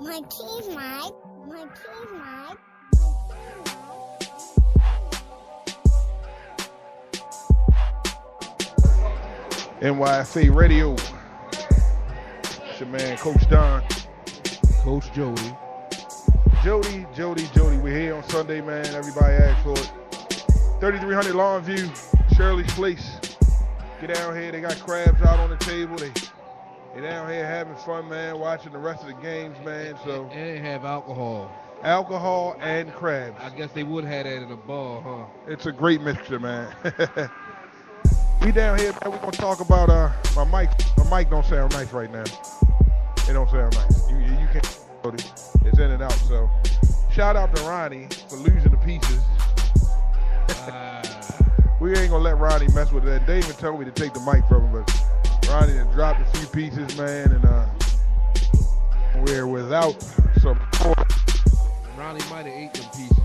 My keys, Mike. My keys, Mike. MYFA Radio. It's your man, Coach Don. Coach Jody. Jody. We're here on Sunday, man. Everybody asked for it. 3300 Longview, Shirley's Place. Get down here. They got crabs out on the table. They down here having fun, man, watching the rest of the games, man. So And they have alcohol. Alcohol and crabs. I guess they would have that in a bar, huh? It's a great mixture, man. We down here, man. We're going to talk about my mic don't sound nice right now. It don't sound nice. You can't. It's in and out. So shout out to Ronnie for losing the pieces. We ain't going to let Ronnie mess with that. David told me to take the mic from him, but Ronnie done dropped a few pieces, man, and we're without some quarter. Ronnie might have ate them pieces.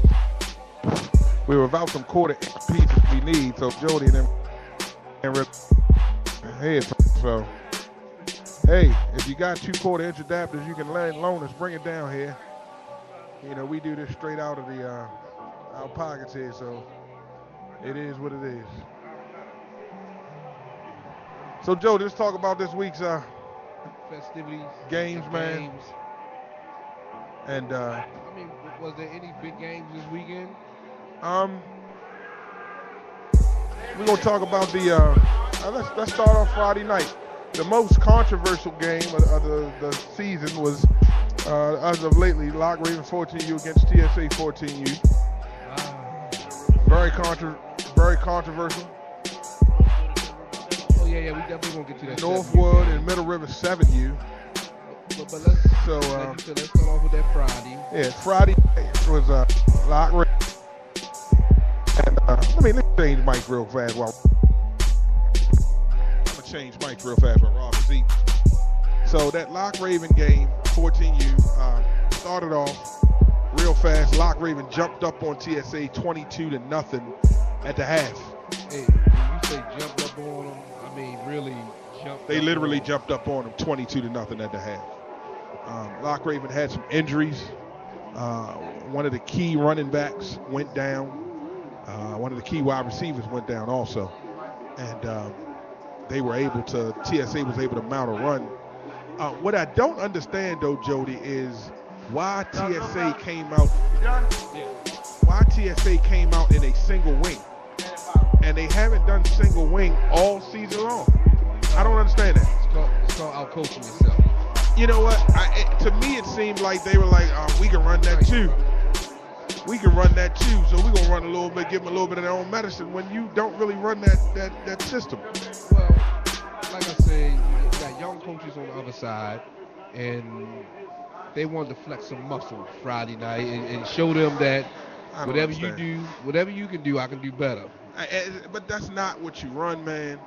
We're without some quarter pieces we need, so Jody and them head. So, hey, if you got 2 quarter-inch adapters, you can loan us. Bring it down here. You know, we do this straight out of our pockets here, so it is what it is. So, Joe, let's talk about this week's Festivities. games, man. Games. And I mean, was there any big games this weekend? we're gonna talk about the. Let's start off Friday night. The most controversial game of the season was, as of lately, Lock Raven 14U against TSA 14U. Very controversial. Oh yeah, we definitely gonna get to that. Northwood and Middle River 7U. But let's So, like you said, let's start off with that Friday. Yeah, Friday night was Lock Raven. And let's change mic real fast. I'm gonna change mics real fast while Rob is eating. So that Lock Raven game, 14U, started off real fast. Lock Raven jumped up on TSA 22-0 at the half. Hey, when you say jumped up on them, I mean really jumped. They literally jumped up on them 22-0 at the half. Lock Raven had some injuries. One of the key running backs went down. One of the key wide receivers went down also. And TSA was able to mount a run. What I don't understand though, Jody, is why TSA came out. Why TSA came out in a single wing, and they haven't done single wing all season long. I don't understand that. It's called out coaching yourself. You know what? To me, it seemed like they were like, we can run that too. We can run that too, so we're gonna run a little bit, give them a little bit of their own medicine when you don't really run that system. Well, like I said, you got young coaches on the other side, and they wanted to flex some muscle Friday night and show them that whatever you can do, I can do better. But that's not what you run, man.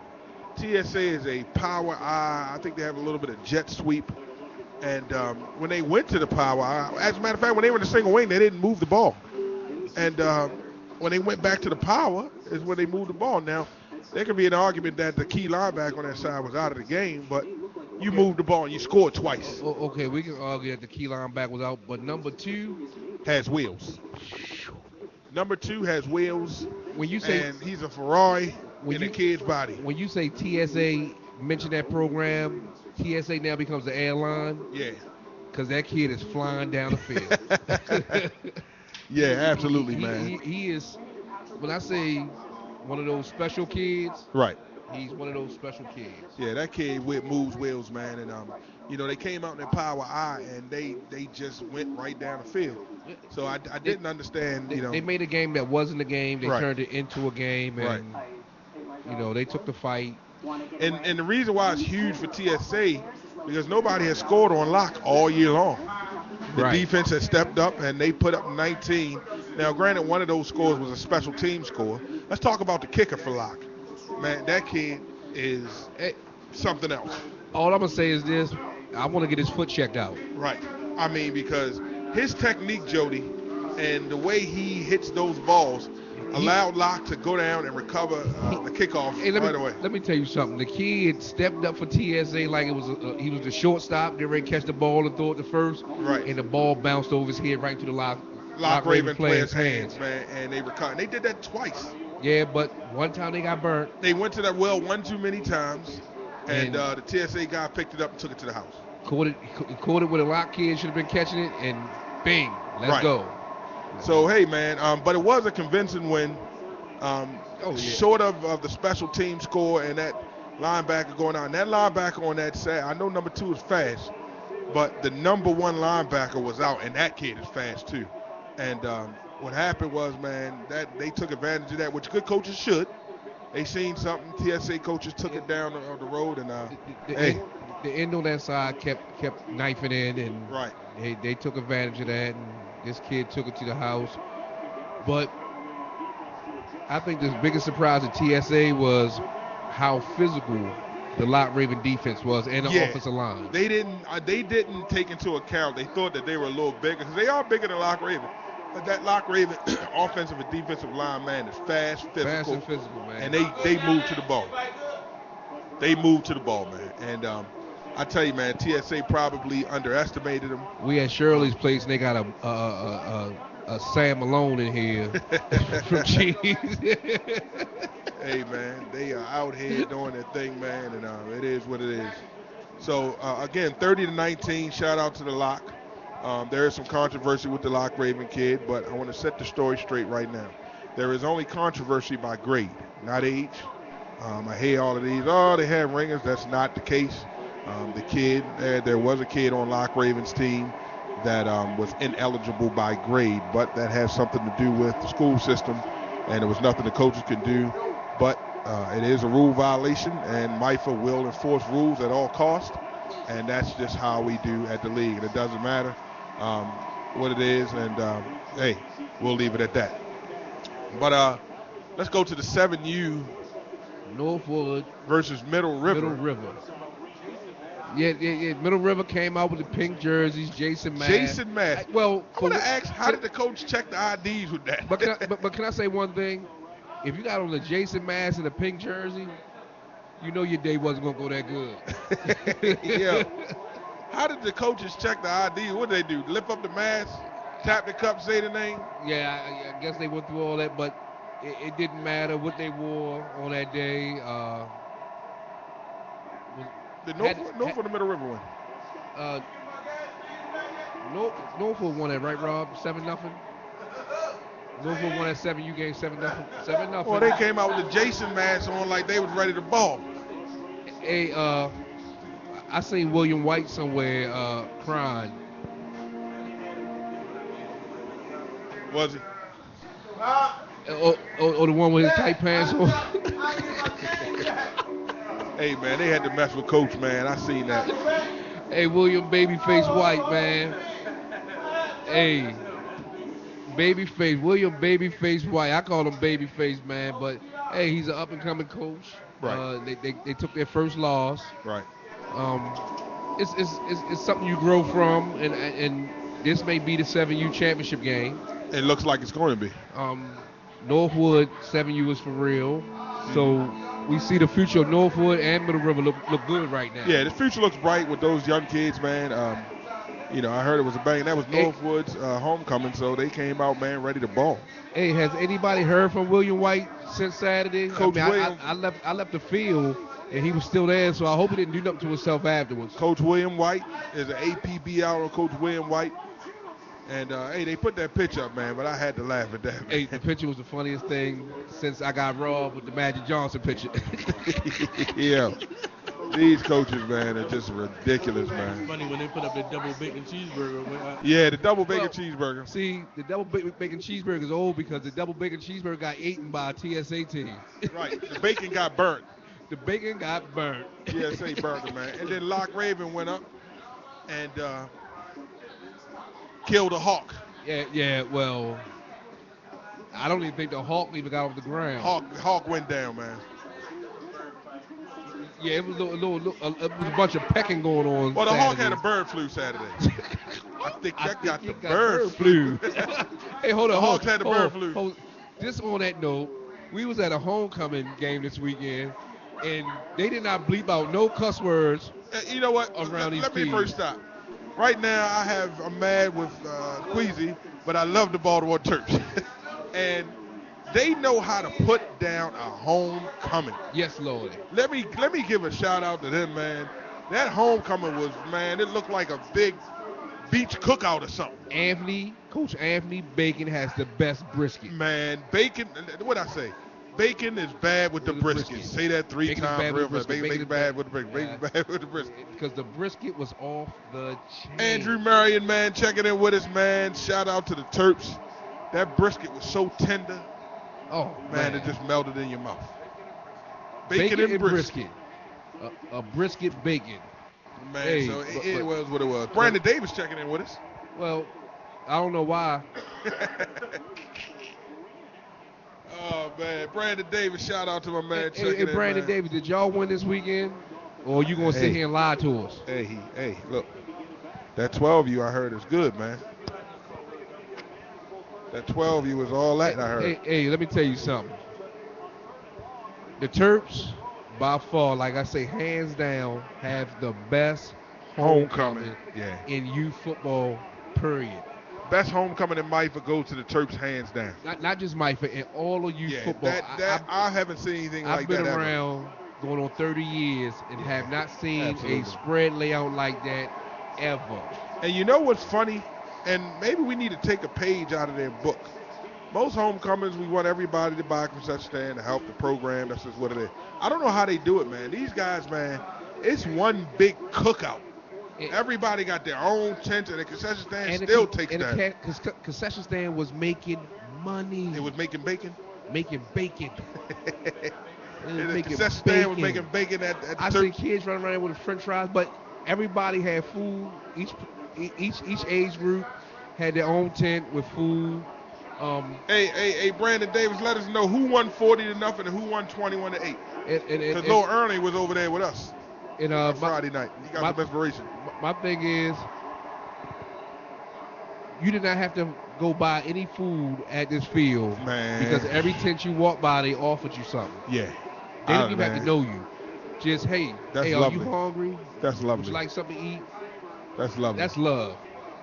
TSA is a power eye. I think they have a little bit of jet sweep. And when they went to the power eye, as a matter of fact, when they were in the single wing, they didn't move the ball. And when they went back to the power is when they moved the ball. Now, there could be an argument that the key linebacker on that side was out of the game, but you moved the ball and you scored twice. Okay, we can argue that the key linebacker was out, but number 2 has wheels. Number 2 has wheels. When you say, and he's a Ferrari in a kid's body. When you say TSA, mention that program, TSA now becomes the airline. Yeah. Because that kid is flying down the field. Yeah, absolutely, man. He is, when I say one of those special kids, right? He's one of those special kids. Yeah, that kid moves wheels, man. And, they came out in their power eye, and they just went right down the field. So I didn't understand, They made a game that wasn't a game. They right. turned it into a game, and, they took the fight. And the reason why it's huge for TSA, because nobody has scored on Lock all year long. The defense has stepped up, and they put up 19. Now, granted, one of those scores was a special team score. Let's talk about the kicker for Lock. Man, that kid is something else. All I'm going to say is this. I want to get his foot checked out. Right. I mean, because his technique, Jody, and the way he hits those balls, allowed Locke to go down and recover the kickoff right away. Let me tell you something. The kid stepped up for TSA like it was he was the shortstop. They ready to catch the ball and throw it to first. Right. And the ball bounced over his head right into the Locke Raven players' hands, man, and they recovered. They did that twice. Yeah, but one time they got burnt. They went to that well one too many times, and the TSA guy picked it up and took it to the house. Caught it with a Locke kid should have been catching it, and bing, let's go. So hey, man, but it was a convincing win. Short of the special team score and that linebacker going out. And that linebacker on that side, I know number 2 is fast, but the number 1 linebacker was out, and that kid is fast too. And what happened was, man, that they took advantage of that, which good coaches should. They seen something. TSA coaches took it down on the road, and the end on that side kept knifing in, and they took advantage of that, and this kid took it to the house. But I think the biggest surprise at TSA was how physical the Locke Raven defense was and the offensive line. They didn't take into account. They thought that they were a little bigger because they are bigger than Locke Raven. But that Locke Raven offensive and defensive line, man, is fast, physical, man. And they move to the ball. They move to the ball, man. And I tell you, man, TSA probably underestimated them. We at Shirley's place, and they got a Sam Malone in here from Cheese. Hey, man, they are out here doing their thing, man, and it is what it is. So, again, 30-19, shout out to the Locke. There is some controversy with the Locke Raven kid, but I want to set the story straight right now. There is only controversy by grade, not age. I hear all of these, they have ringers. That's not the case. The kid, there was a kid on Locke Raven's team that was ineligible by grade, but that has something to do with the school system, and there was nothing the coaches could do. But it is a rule violation, and MYFA will enforce rules at all costs, and that's just how we do at the league. And it doesn't matter what it is, and hey, we'll leave it at that. But let's go to the 7U Northwood versus Middle River. Yeah, Middle River came out with the pink jerseys. Jason Mass. I want to ask, how did the coach check the IDs with that? But can I say one thing? If you got on the Jason Mass and the pink jersey, you know your day wasn't going to go that good. Yeah. How did the coaches check the ID? What did they do? Lift up the mask, tap the cup, say the name? Yeah, I guess they went through all that, but it didn't matter what they wore on that day. Did Norfolk or the Middle River win? Norfolk won that, right, Rob? 7-0? Norfolk won at 7. You gave 7-0. 7-0. Well, they came out with the Jason mask on like they was ready to ball. Hey, I seen William White somewhere crying. Was he? Or the one with his tight pants on. Hey, man, they had to mess with Coach, man. I seen that. Hey, William Babyface White, man. Hey, William Babyface White. I call him Babyface, man, but hey, he's an up-and-coming coach. Right. They took their first loss. Right. It's something you grow from, and this may be the 7U championship game. It looks like it's going to be. Northwood 7U is for real, so we see the future of Northwood and Middle River look good right now. Yeah, the future looks bright with those young kids, man. I heard it was a bang. That was Northwood's homecoming, so they came out, man, ready to ball. Hey, has anybody heard from William White since Saturday? Coach William. I left the field, and he was still there, so I hope he didn't do nothing to himself afterwards. Coach William White is an APB out on Coach William White. And, hey, they put that picture up, man, but I had to laugh at that. Man. Hey, the picture was the funniest thing since I got robbed with the Magic Johnson picture. Yeah. These coaches, man, are just ridiculous, man. It's funny when they put up the double bacon cheeseburger. Yeah, the double bacon cheeseburger. See, the double bacon cheeseburger is old because the double bacon cheeseburger got eaten by a TSA team. Right. The bacon got burnt. The bacon got burnt. TSA burnt it, man. And then Locke Raven went up and killed a hawk. Yeah, well, I don't even think the hawk even got off the ground. Hawk went down, man. Yeah, it was a bunch of pecking going on. Well, the Saturday. hawk had a bird flu Saturday. I think that got the bird flu. Hey, hold on. The Hawks had the bird flu. Just on that note, we was at a homecoming game this weekend, and they did not bleep out no cuss words. You know what? Around these Let me kids. first stop. Right now, I'm mad with Queasy, but I love the Baltimore Terps. And they know how to put down a homecoming. Yes, Lord. Let me give a shout out to them, man. That homecoming was, man, it looked like a big beach cookout or something. Coach Anthony Bacon has the best brisket. Man, bacon, what'd I say? Bacon is bad with the brisket. Say that three Bacon's times bad real with fast. brisket. Bacon's bad with the brisket. Bacon's bad with the brisket. Because the brisket was off the chain. Andrew Marion, man, checking in with us, man. Shout out to the Terps. That brisket was so tender. Oh, man, it just melted in your mouth. Bacon and brisket. A brisket bacon. Man, hey, so it was what it was. Brandon Davis checking in with us. Well, I don't know why. Oh, man. Brandon Davis, shout out to my man checking in, Brandon man. Davis, did y'all win this weekend? Or are you going to sit here and lie to us? Hey, look. That 12U I heard is good, man. That 12U was all that I heard. Hey, let me tell you something. The Terps, by far, like I say, hands down, have the best homecoming in youth football, period. Best homecoming in MYFA goes to the Terps, hands down. Not just MYFA, in all of youth football. I haven't seen anything like that I've been ever. around going on 30 years and have not seen a spread layout like that ever. And you know what's funny? And maybe we need to take a page out of their book. Most homecomings, we want everybody to buy a concession stand to help the program. That's just what it is. I don't know how they do it, man. These guys, man, it's one big cookout. Everybody got their own tent, and the concession stand still takes that. And the concession stand was making money. It was making bacon? Making bacon. The concession stand was making bacon at the I see kids running around with french fries, but everybody had food. Each age group had their own tent with food. Hey, Brandon Davis, let us know who won 40-0 and who won 21-8. Because Lil Ernie was over there with us on Friday night. He got some inspiration. My thing is, you did not have to go buy any food at this field, man, because every tent you walk by, they offered you something. Yeah. They didn't even have to know you. Just, hey, are you hungry? That's lovely. Would you like something to eat? That's lovely. That's love.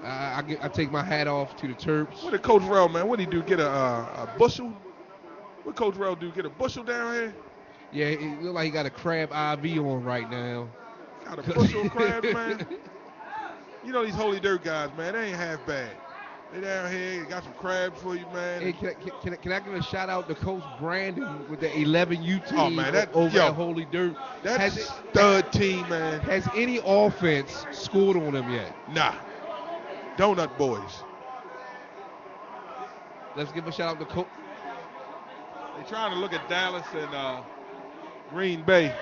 I take my hat off to the Terps. What did Coach Rell, man? What did he do? Get a bushel? What Coach Rell do? Get a bushel down here? Yeah, it look like he got a crab IV on right now. Got a bushel of crabs, man. You know these holy dirt guys, man. They ain't half bad. They down here, got some crabs for you, man. Hey, can I give a shout out to Coach Brandon with the 11U team over at Holy Dirt? That's stud team, man. Has any offense scored on them yet? Nah. Donut boys. Let's give a shout out to Coach. They're trying to look at Dallas and Green Bay.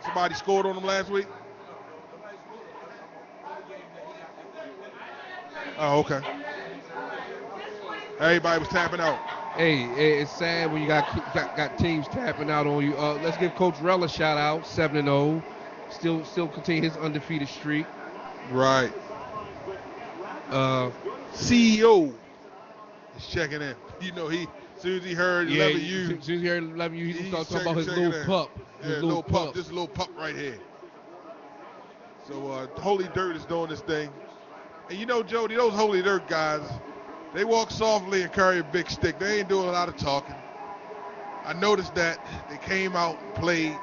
Somebody scored on them last week? Oh, okay. Everybody was tapping out. Hey, it's sad when you got teams tapping out on you. Let's give Coach Rell a shout out, 7-0. Still continue his undefeated streak. Right. CEO is checking in. You know, as soon as he heard 11U. As soon as he heard 11U, he started talking about his little pup. His little pup. This little pup right here. So Holy Dirt is doing this thing. And you know, Jody, those Holy Dirt guys, they walk softly and carry a big stick. They ain't doing a lot of talking. I noticed that. They came out and played.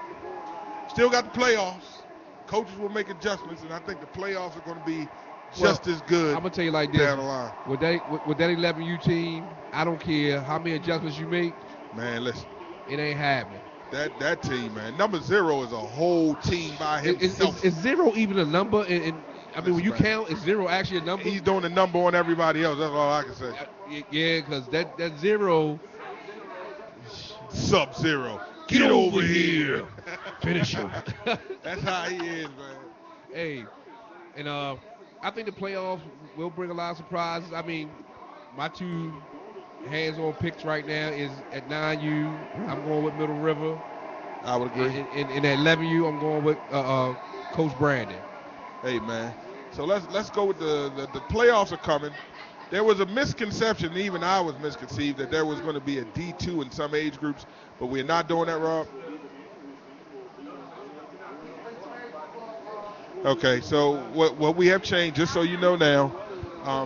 Still got the playoffs. Coaches will make adjustments, and I think the playoffs are going to be just as good. I'm going to tell you like this. Down the line. With that 11U team, I don't care how many adjustments you make. Man, listen. It ain't happening. That team, man. Number 0 is a whole team by himself. Is 0 even a number? I mean, when you count, is 0 actually a number? He's doing the number on everybody else. That's all I can say. Yeah, because that 0. Sub-Zero. Get over here. Finish him. That's how he is, man. Hey, and I think the playoffs will bring a lot of surprises. I mean, my two hands-on picks right now is at 9U. I'm going with Middle River. I would agree. And at 11U, I'm going with Coach Brandon. Hey, man. So let's go with the playoffs are coming. There was a misconception, even I was misconceived, that there was going to be a D2 in some age groups, but we're not doing that, Rob. Okay, so what we have changed, just so you know now,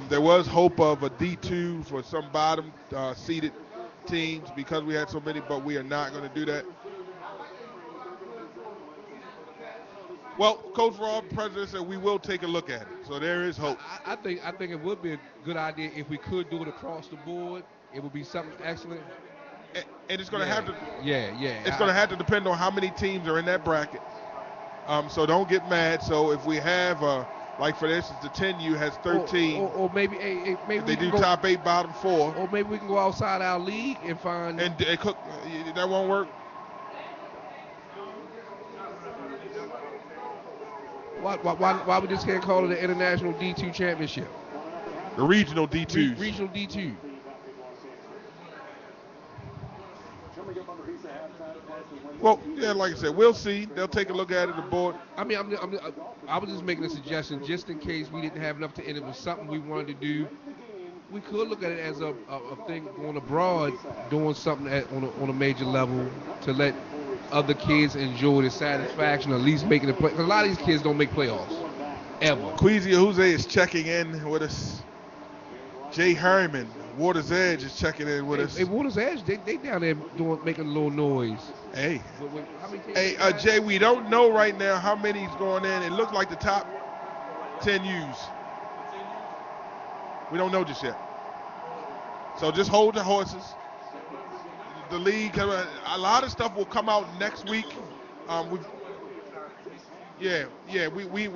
there was hope of a D2 for some bottom seeded teams because we had so many, but we are not going to do that. Well, Coach Rob, president, said we will take a look at it, so there is hope. I think it would be a good idea if we could do it across the board. It would be something excellent. And it's going to have to. Yeah. It's going to have to depend on how many teams are in that bracket. So don't get mad. So if we have, like for instance, the 10U has 13. Or maybe they do top 8, bottom 4. Or maybe we can go outside our league and find. And cook. That won't work. Why we just can't call it the International D2 Championship? The regional D2s. Regional D2. Well, yeah, like I said, we'll see. They'll take a look at it, the board. I mean, I was just making a suggestion, just in case we didn't have enough to end it with something we wanted to do. We could look at it as a thing going abroad, doing something on a major level to let other kids enjoy the satisfaction, at least making the play. Because a lot of these kids don't make playoffs, ever. Queasy Jose is checking in with us. Jay Herman, Water's Edge, is checking in with us. Hey, Water's Edge, they down there making a little noise. Hey. How many hey, Jay, we don't know right now how many's going in. It looks like the top 10 U's. We don't know just yet. So just hold the horses. The league, a lot of stuff will come out next week. We're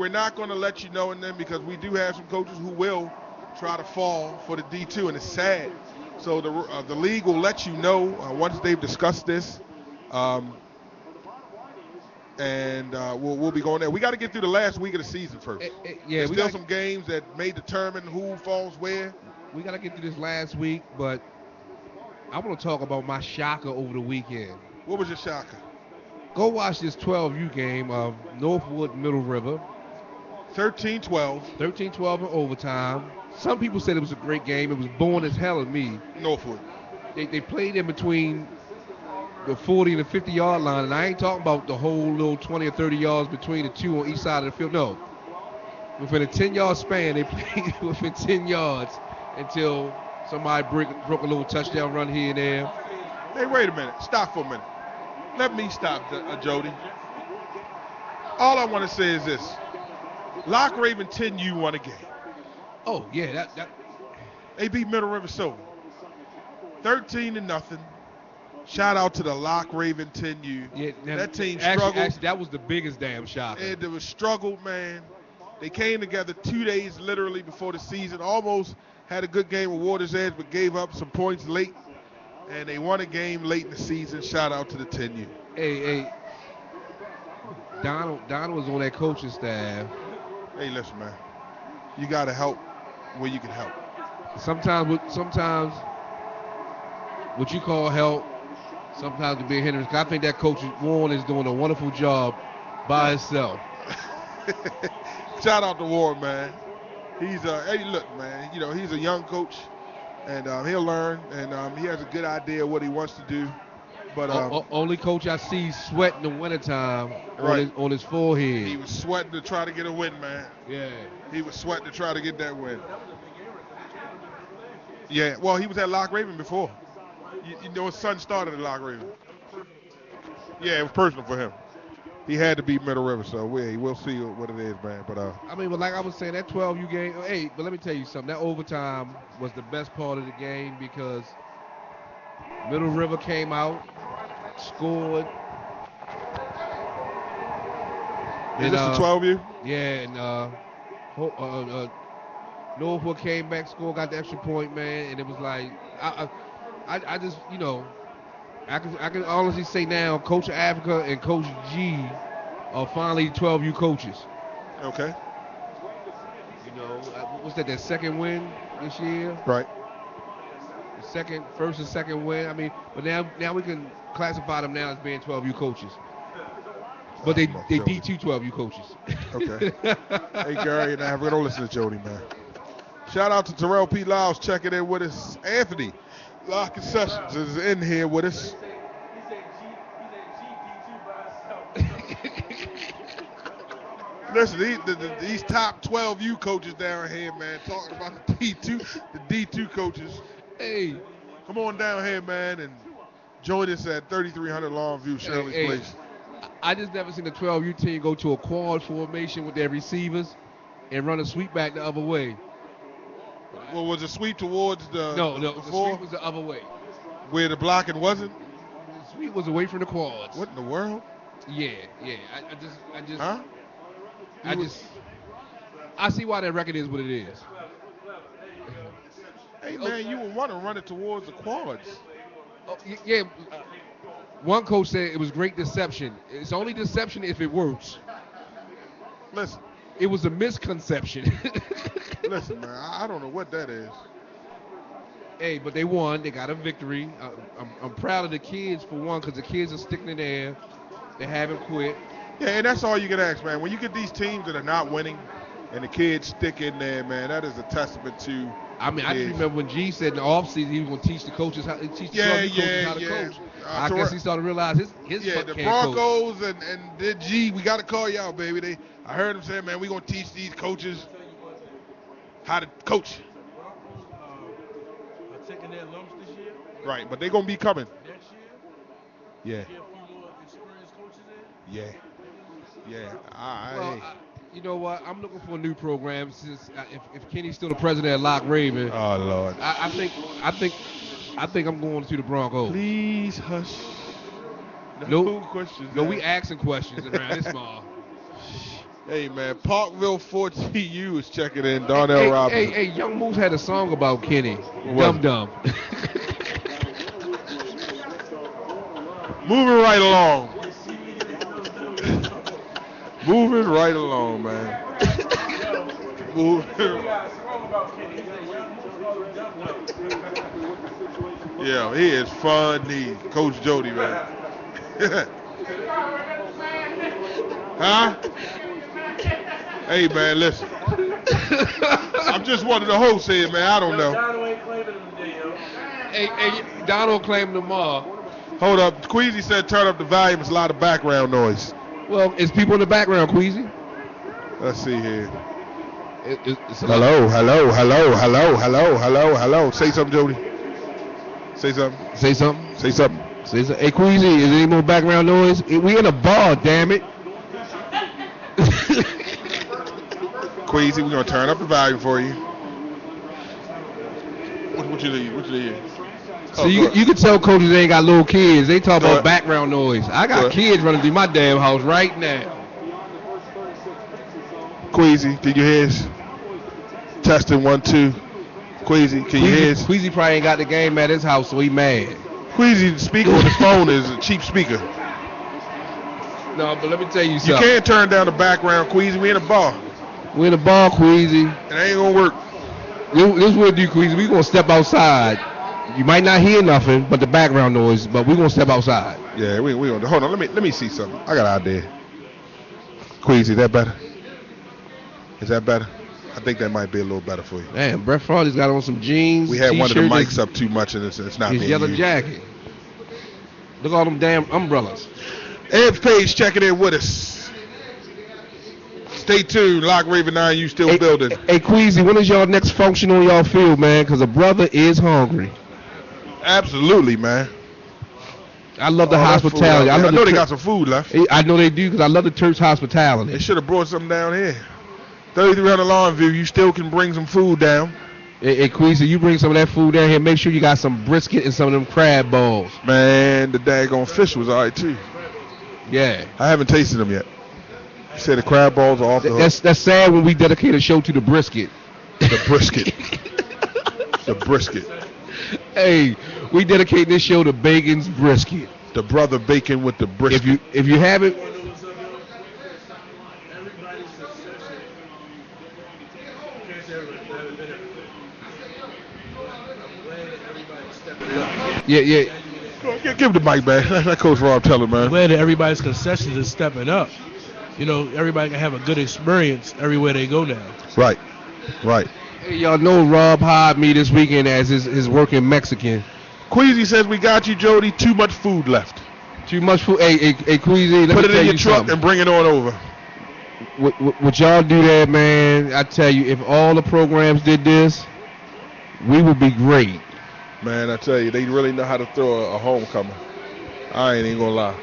not going to let you know in them because we do have some coaches who will try to fall for the D2, and it's sad. So the league will let you know once they've discussed this, and we'll be going there. We got to get through the last week of the season first. There's still some games that may determine who falls where. We got to get through this last week, but I want to talk about my shocker over the weekend. What was your shocker? Go watch this 12U game of Northwood Middle River. 13-12. 13-12 in overtime. Some people said it was a great game. It was boring as hell to me. Northwood. They played in between the 40 and the 50-yard line, and I ain't talking about the whole little 20 or 30 yards between the two on each side of the field. No. Within a 10-yard span, they played within 10 yards until somebody broke a little touchdown run here and there. Hey, wait a minute. Stop for a minute. Let me stop, Jody. All I want to say is this. Lock Raven 10U won a game. Oh, yeah. That. They beat Middle River Silver. 13-0. Shout out to the Lock Raven 10U. Yeah, that team struggled. Actually, that was the biggest damn shocker. And it was struggled, man. They came together 2 days literally before the season. Almost had a good game with Water's Edge, but gave up some points late. And they won a game late in the season. Shout out to the 10U. Hey. Donald was on that coaching staff. Hey, listen, man. You got to help where you can help. Sometimes what you call help, sometimes can be a hindrance. I think that coach Warren is doing a wonderful job by himself. Shout out to Warren, man. He's hey, look, man. You know, he's a young coach, and he'll learn, and he has a good idea of what he wants to do. But only coach I see sweat in the wintertime right. on his forehead. He was sweating to try to get a win, man. Yeah. He was sweating to try to get that win. Yeah, well, he was at Lock Raven before. You know, his son started at Lock Raven. Yeah, it was personal for him. He had to beat Middle River, so we'll see what it is, man. But I mean, but like I was saying, that 12U game, hey, but let me tell you something. That overtime was the best part of the game because Middle River came out, scored. Is this the 12U? Yeah, and Northwood came back, scored, got the extra point, man, and it was like, I just, you know, I can honestly say now, Coach Africa and Coach G are finally 12U coaches. Okay. You know, what's that, their second win this year? Right. First and second win. I mean, but now we can classify them now as being 12U coaches. But they D2 12U coaches. Okay. Hey, Gary and Africa, don't listen to Jody, man. Shout out to Terrell P. Lyles checking in with us. Anthony, Lock Concessions is in here with us. Listen, these top 12U coaches down here, man, talking about the D2 coaches. Hey, come on down here, man, and join us at 3300 Longview, Shirley's Place. I just never seen the 12U team go to a quad formation with their receivers and run a sweep back the other way. Well, was it sweep towards the the sweep was the other way. Where the blocking wasn't? The sweep was away from the quads. What in the world? Yeah. I see why that record is what it is. Hey, man, you would want to run it towards the quads. Oh, yeah. One coach said it was great deception. It's only deception if it works. Listen. It was a misconception. Listen, man, I don't know what that is. Hey, but they won. They got a victory. I'm proud of the kids for one, because the kids are sticking in there. They haven't quit. Yeah, and that's all you can ask, man. When you get these teams that are not winning and the kids stick in there, man, that is a testament to. I mean, I just remember when G said in the offseason he was going to teach the coaches how to coach. I guess he started to realize his the Broncos and the G, we got to call you out, baby. I heard him say, man, we're going to teach these coaches how to coach. Taking their lumps this year. Right, but they're going to be coming. Next year? Yeah. Get a few more experienced coaches in? Yeah. Well, you know what? I'm looking for a new program since if Kenny's still the president of Lock Raven. Oh Lord. I think I'm going to the Broncos. Please hush. No questions. No, we asking questions around this mall. Hey man, Parkville 14U is checking in. Darnell Robinson. Hey, Young Moose had a song about Kenny. Dum Dum. Moving right along. Moving right along, man. Yeah, he is funny, Coach Jody, man. Huh? Hey, man, listen. I'm just one of the hosts here, man. I don't know. Hey, Donald claimed them all. Hold up. Queasy said turn up the volume. It's a lot of background noise. Well, it's people in the background, Queasy. Let's see here. It's hello. Say something, Jody. Say something. Hey, Queasy, is there any more background noise? We in a bar, damn it. Queasy, we're going to turn up the volume for you. What you need? So you can tell coaches they ain't got little kids. They talk about background noise. I got kids running through my damn house right now. Queasy, can you hear us? Testing 1 2. Queasy, can you hear us? Queasy probably ain't got the game at his house, so he mad. Queasy, the speaker on his phone is a cheap speaker. No, but let me tell you something. You can't turn down the background, Queasy. We in a bar. We in a bar, Queasy. It ain't gonna work. This is what we do, Queasy. We gonna step outside. You might not hear nothing but the background noise, but we gonna step outside. Yeah, we gonna. Hold on, let me see something. I got an idea. Queasy, that better? Is that better? I think that might be a little better for you. Man, Brett Farley's got on some jeans. We had t-shirt, one of the mics up too much, and it's not his being yellow used. jacket. Look at all them damn umbrellas. Ed Page checking in with us. Stay tuned. Lock Raven 9, you still building. Hey, Queasy, when is y'all next function on y'all field, man? Because a brother is hungry. Absolutely, man. I love the hospitality. I know they got some food left. I know they do because I love the church hospitality. They should have brought something down here. 3300 Longview, you still can bring some food down. Hey, Queasy, you bring some of that food down here. Make sure you got some brisket and some of them crab balls. Man, the daggone fish was all right, too. Yeah. I haven't tasted them yet. You said the crab balls are off the hook. That's sad when we dedicate a show to the brisket. The brisket. The brisket. Hey, we dedicate this show to Bacon's brisket. The brother Bacon with the brisket. If you haven't... Yeah. Give the mic back. Let Coach Rob tell him, man. I'm glad that everybody's concessions is stepping up. You know, everybody can have a good experience everywhere they go now. Right. Hey, y'all know Rob hired me this weekend as his working Mexican. Queasy says we got you, Jody. Too much food left. Too much food. Hey, Queasy, let Put me it tell in you your truck something. and bring it on over. What y'all do there, man, I tell you, if all the programs did this, we would be great. Man, I tell you, they really know how to throw a homecoming. I ain't even gonna lie.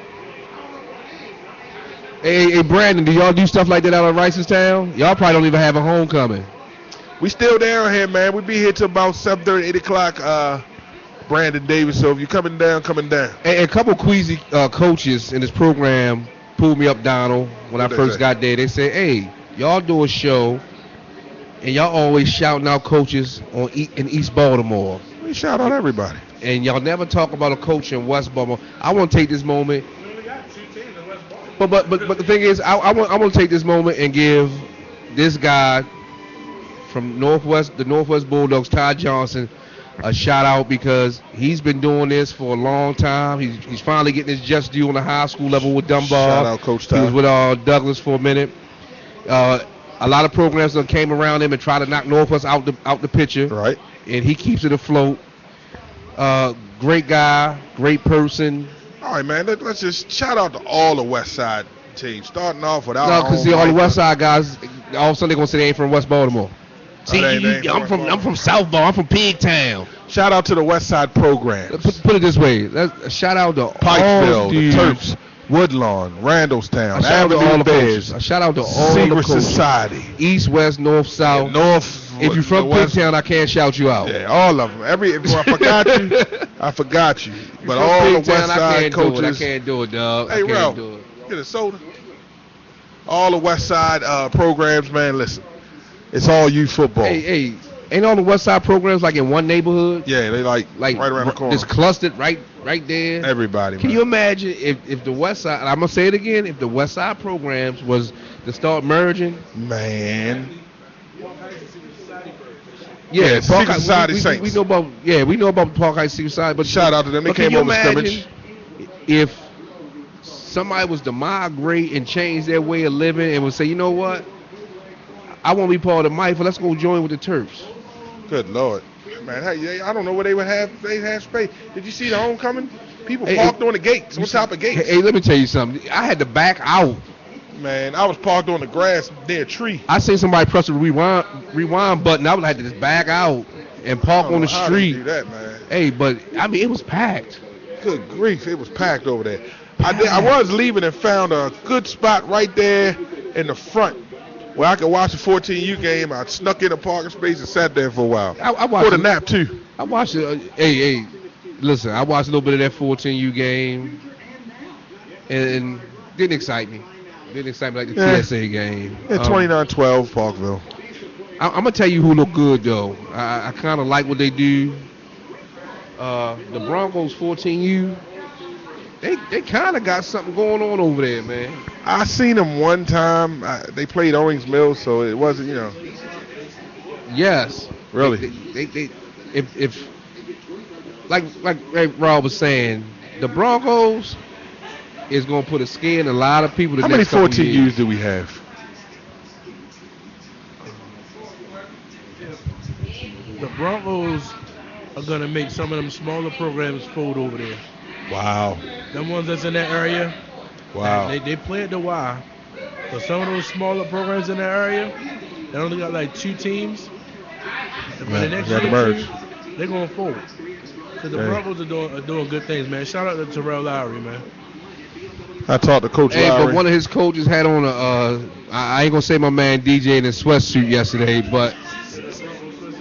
Hey, Brandon, do y'all do stuff like that out of Ricestown? Y'all probably don't even have a homecoming. We still down here, man. We be here till about 7:30, 8 o'clock. Brandon Davis. So if you're coming down, coming down. And a couple Queasy coaches in this program pulled me up, Donald, when I first got there. They said, hey, y'all do a show, and y'all always shouting out coaches in East Baltimore. We shout out everybody. And y'all never talk about a coach in West Baltimore. I want to take this moment. But the thing is, I want to take this moment and give this guy from the Northwest Bulldogs, Ty Johnson, a shout out because he's been doing this for a long time. He's finally getting his just due on the high school level with Dunbar. Shout out Coach Ty. He was with Douglas for a minute. A lot of programs that came around him and tried to knock Northwest out the picture. Right. And he keeps it afloat. Great guy, great person. All right, man. Let's just shout out to all the West Side teams. Starting off with our No, because all the West Side guys, all of a sudden they're gonna say they ain't from West Baltimore. See, I'm from South Baltimore. I'm from Pigtown. Shout out to the West Side programs. Put it this way. Shout out to Pikeville, all the Terps, Woodlawn, Randallstown, Avenue Bears. Shout out to all Secret the coaches. Society. East, West, North, South. North. If you're from Pigtown, I can't shout you out. Yeah, all of them. If I forgot you, I forgot you. But all the West Side coaches. I can't do it, dog. Hey, Ralph, get a soda. All the West Side programs, man, listen. It's all youth football. Hey, ain't all the West Side programs like in one neighborhood? Yeah, they like right around the corner. It's clustered right there. Everybody, Can you imagine if the West Side, I'm going to say it again, if the West Side programs was to start merging? Man. Yeah, Secret Society Saints. We know about Park Heights Secret Society. But shout out to them. They came over scrimmage. If somebody was to migrate and change their way of living and would say, you know what? I want to be part of MYFA. Let's go join with the Terps. Good Lord. Man, I don't know where they would have. They have space. Did you see the homecoming? People parked on the gates, on top of gates. Hey, let me tell you something. I had to back out. Man, I was parked on the grass near a tree. I seen somebody press the rewind button. I would have to just back out and park on the street. Do that, man. Hey, but I mean, it was packed. Good grief, it was packed over there. I was leaving and found a good spot right there in the front where I could watch the 14U game. I snuck in a parking space and sat there for a while. I watched a nap too. I watched it. Hey, listen, I watched a little bit of that 14U game, and didn't excite me. Didn't excite me like the TSA game. Yeah, 29-12 Parkville. I'm gonna tell you who look good though. I kind of like what they do. The Broncos 14U. They kind of got something going on over there, man. I seen them one time. They played Owings Mills, so it wasn't, Yes. Really? If like Rob was saying, the Broncos is gonna put a scare in a lot of people. How many 14Us do we have? The Broncos are gonna make some of them smaller programs fold over there. Wow. Them ones that's in that area. Wow. They play at the Y. So some of those smaller programs in that area, they only got like 2 teams. But the next year, they're gonna fold. So the Broncos are doing good things, man. Shout out to Terrell Lowry, man. I talked to Coach Lowry. But one of his coaches had on I ain't gonna say my man DJ in his sweatsuit yesterday, but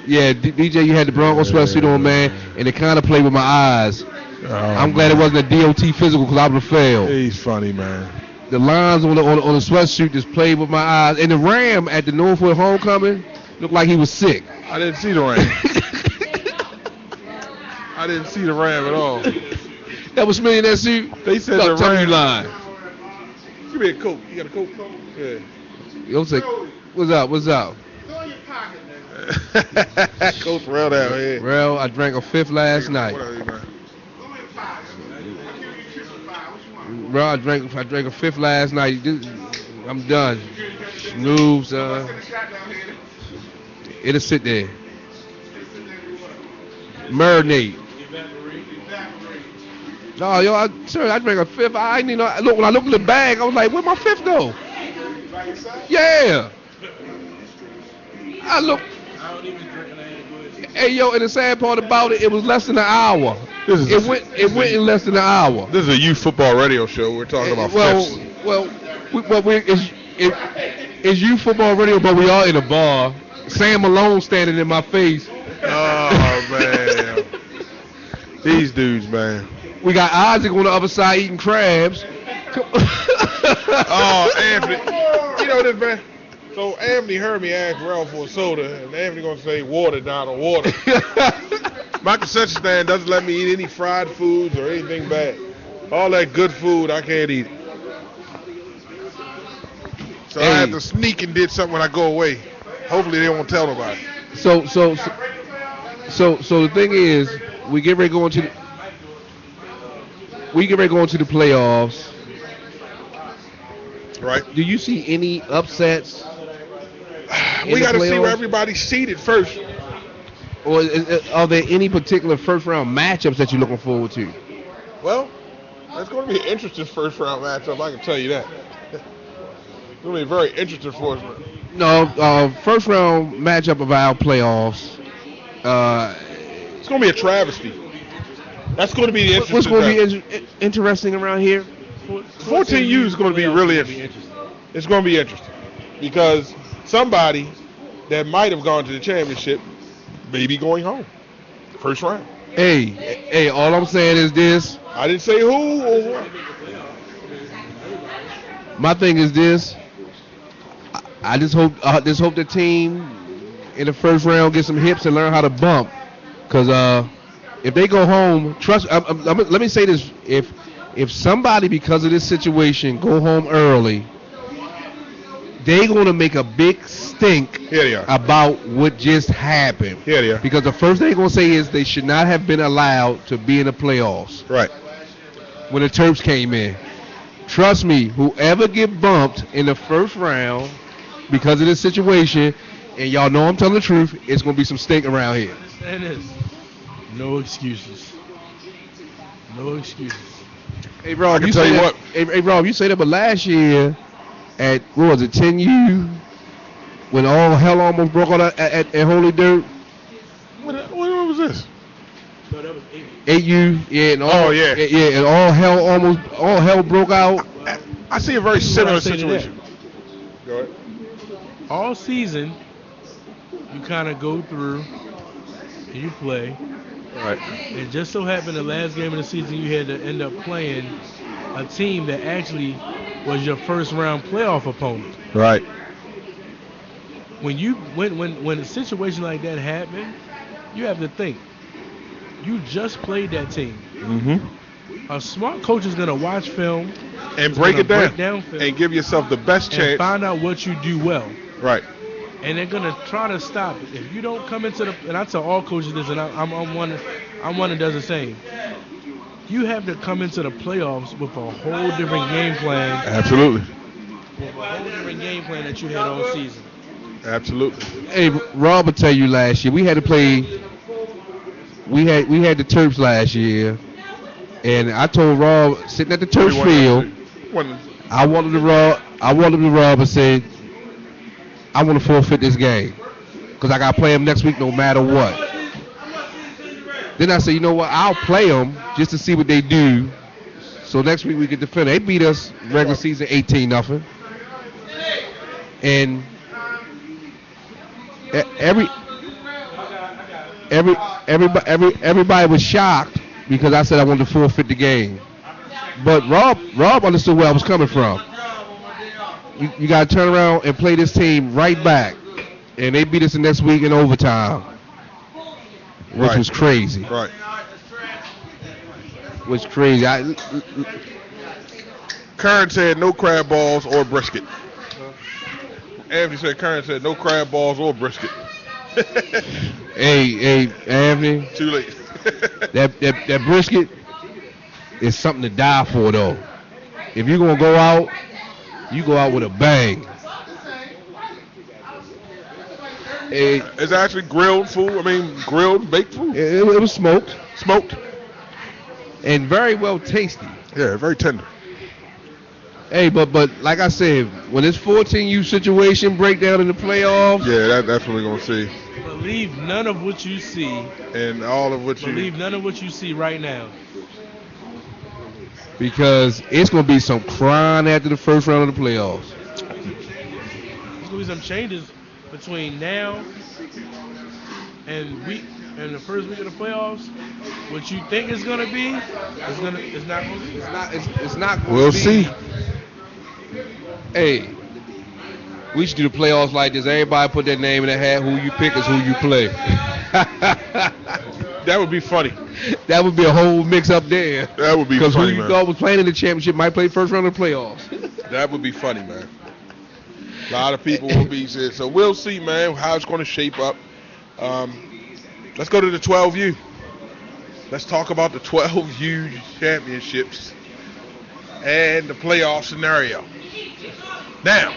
yeah, DJ, you had the Broncos sweatsuit on, man, and it kind of played with my eyes. I'm glad it wasn't a DOT physical because I would have failed. He's funny, man. The lines on the sweatsuit just played with my eyes, and the Ram at the Northwood homecoming looked like he was sick. I didn't see the Ram. I didn't see the Ram at all. That was me in that suit. They said the Ram. Tell me you lying. Give me a Coke. You got a Coke? Yeah. Yo, say, what's up? Throw in your pocket, man. Coach Rel down here. Rel, I drank a 5th last night. Bro, I drank a 5th last night. I'm done. Snooze. It'll sit there. Marinate. No, yo, I drank a fifth. I ain't even know. Look, when I looked in the bag, I was like, where'd my fifth go? Yeah. I look. Hey, yo, and the sad part about it, it was less than an hour. It went in less than an hour. This is a youth football radio show. We're talking about fifths. It's youth football radio, but we are in a bar. Sam Malone standing in my face. Oh, man. These dudes, man. We got Isaac on the other side eating crabs. Oh, Anthony. You know this, man? So Anthony heard me ask Ralph for a soda, and Anthony going to say water down or water. My concession stand doesn't let me eat any fried foods or anything bad. All that good food, I can't eat it. So I had to sneak and did something when I go away. Hopefully they won't tell nobody. So the thing is, we get ready to go into the playoffs. Right. Do you see any upsets? We got to see where everybody's seated first. Or are there any particular first round matchups that you're looking forward to? Well, it's going to be an interesting first round matchup, I can tell you that. It's going to be very interesting for us. No, first round matchup of our playoffs. It's going to be a travesty. That's going to be the interesting. What's going to be interesting around here? 14U is going to be really interesting. It's going to be interesting because somebody that might have gone to the championship may be going home. First round. Hey, all I'm saying is this. I didn't say who or what. My thing is this. I just hope the team in the first round get some hips and learn how to bump. Because if they go home, let me say this. If somebody, because of this situation, go home early, they're going to make a big stink about what just happened. Here they are. Because the first thing they're going to say is they should not have been allowed to be in the playoffs. Right. When the Terps came in. Trust me, whoever get bumped in the first round because of this situation, and y'all know I'm telling the truth, it's going to be some stink around here. Understand this. No excuses. No excuses. Hey, Rob, I can tell you what. Hey, Rob, you say that, but last year at, what was it, 10U, when all hell almost broke out at Holy Dirt? What was this? No, that was 8U. 8U, yeah, and and all hell broke out. I see a very similar situation. Go ahead. All season, you kind of go through and you play. Right. It just so happened the last game of the season you had to end up playing a team that actually was your first round playoff opponent. Right. When a situation like that happens, you have to think. You just played that team. Mm-hmm. A smart coach is gonna watch film and break it down film and give yourself the best chance. And find out what you do well. Right. And they're gonna try to stop it. If you don't come into and I tell all coaches this, and I'm one that does the same. You have to come into the playoffs with a whole different game plan. Absolutely. With a whole different game plan that you had all season. Absolutely. Hey, Rob will tell you last year we had to play. We had the Terps last year, and I told Rob sitting at the Terps field, I wanted to Rob and said, I want to forfeit this game because I got to play them next week no matter what. Then I said, you know what? I'll play them just to see what they do. So next week we get to finish. They beat us regular season 18-0, and everybody was shocked because I said I wanted to forfeit the game. But Rob understood where I was coming from. You got to turn around and play this team right back. And they beat us the next week in overtime, which was crazy. Right. Was crazy. Kern said no crab balls or brisket. Anthony said Kern said no crab balls or brisket. Hey, Anthony. Too late. that brisket is something to die for, though. If you're gonna go out, you go out with a bang. It's actually grilled food. I mean, grilled, baked food. It was smoked. Smoked. And very well tasty. Yeah, very tender. Hey, but like I said, when this 14U situation break down in the playoffs. Yeah, that's what we're going to see. Believe none of what you see. And all of what Believe none of what you see right now. Because it's going to be some crying after the first round of the playoffs. There's going to be some changes between now and the first week of the playoffs. What you think it's going to be, it's not going to be. It's not going to be. We'll see. Hey, we should do the playoffs like this. Everybody put their name in the hat. Who you pick is who you play. That would be funny. That would be a whole mix up there. That would be funny, because who you thought was playing in the championship might play first round of the playoffs. That would be funny, man. A lot of people will be said. So we'll see, man, how it's going to shape up. Let's go to the 12U. Let's talk about the 12U championships and the playoff scenario. Now,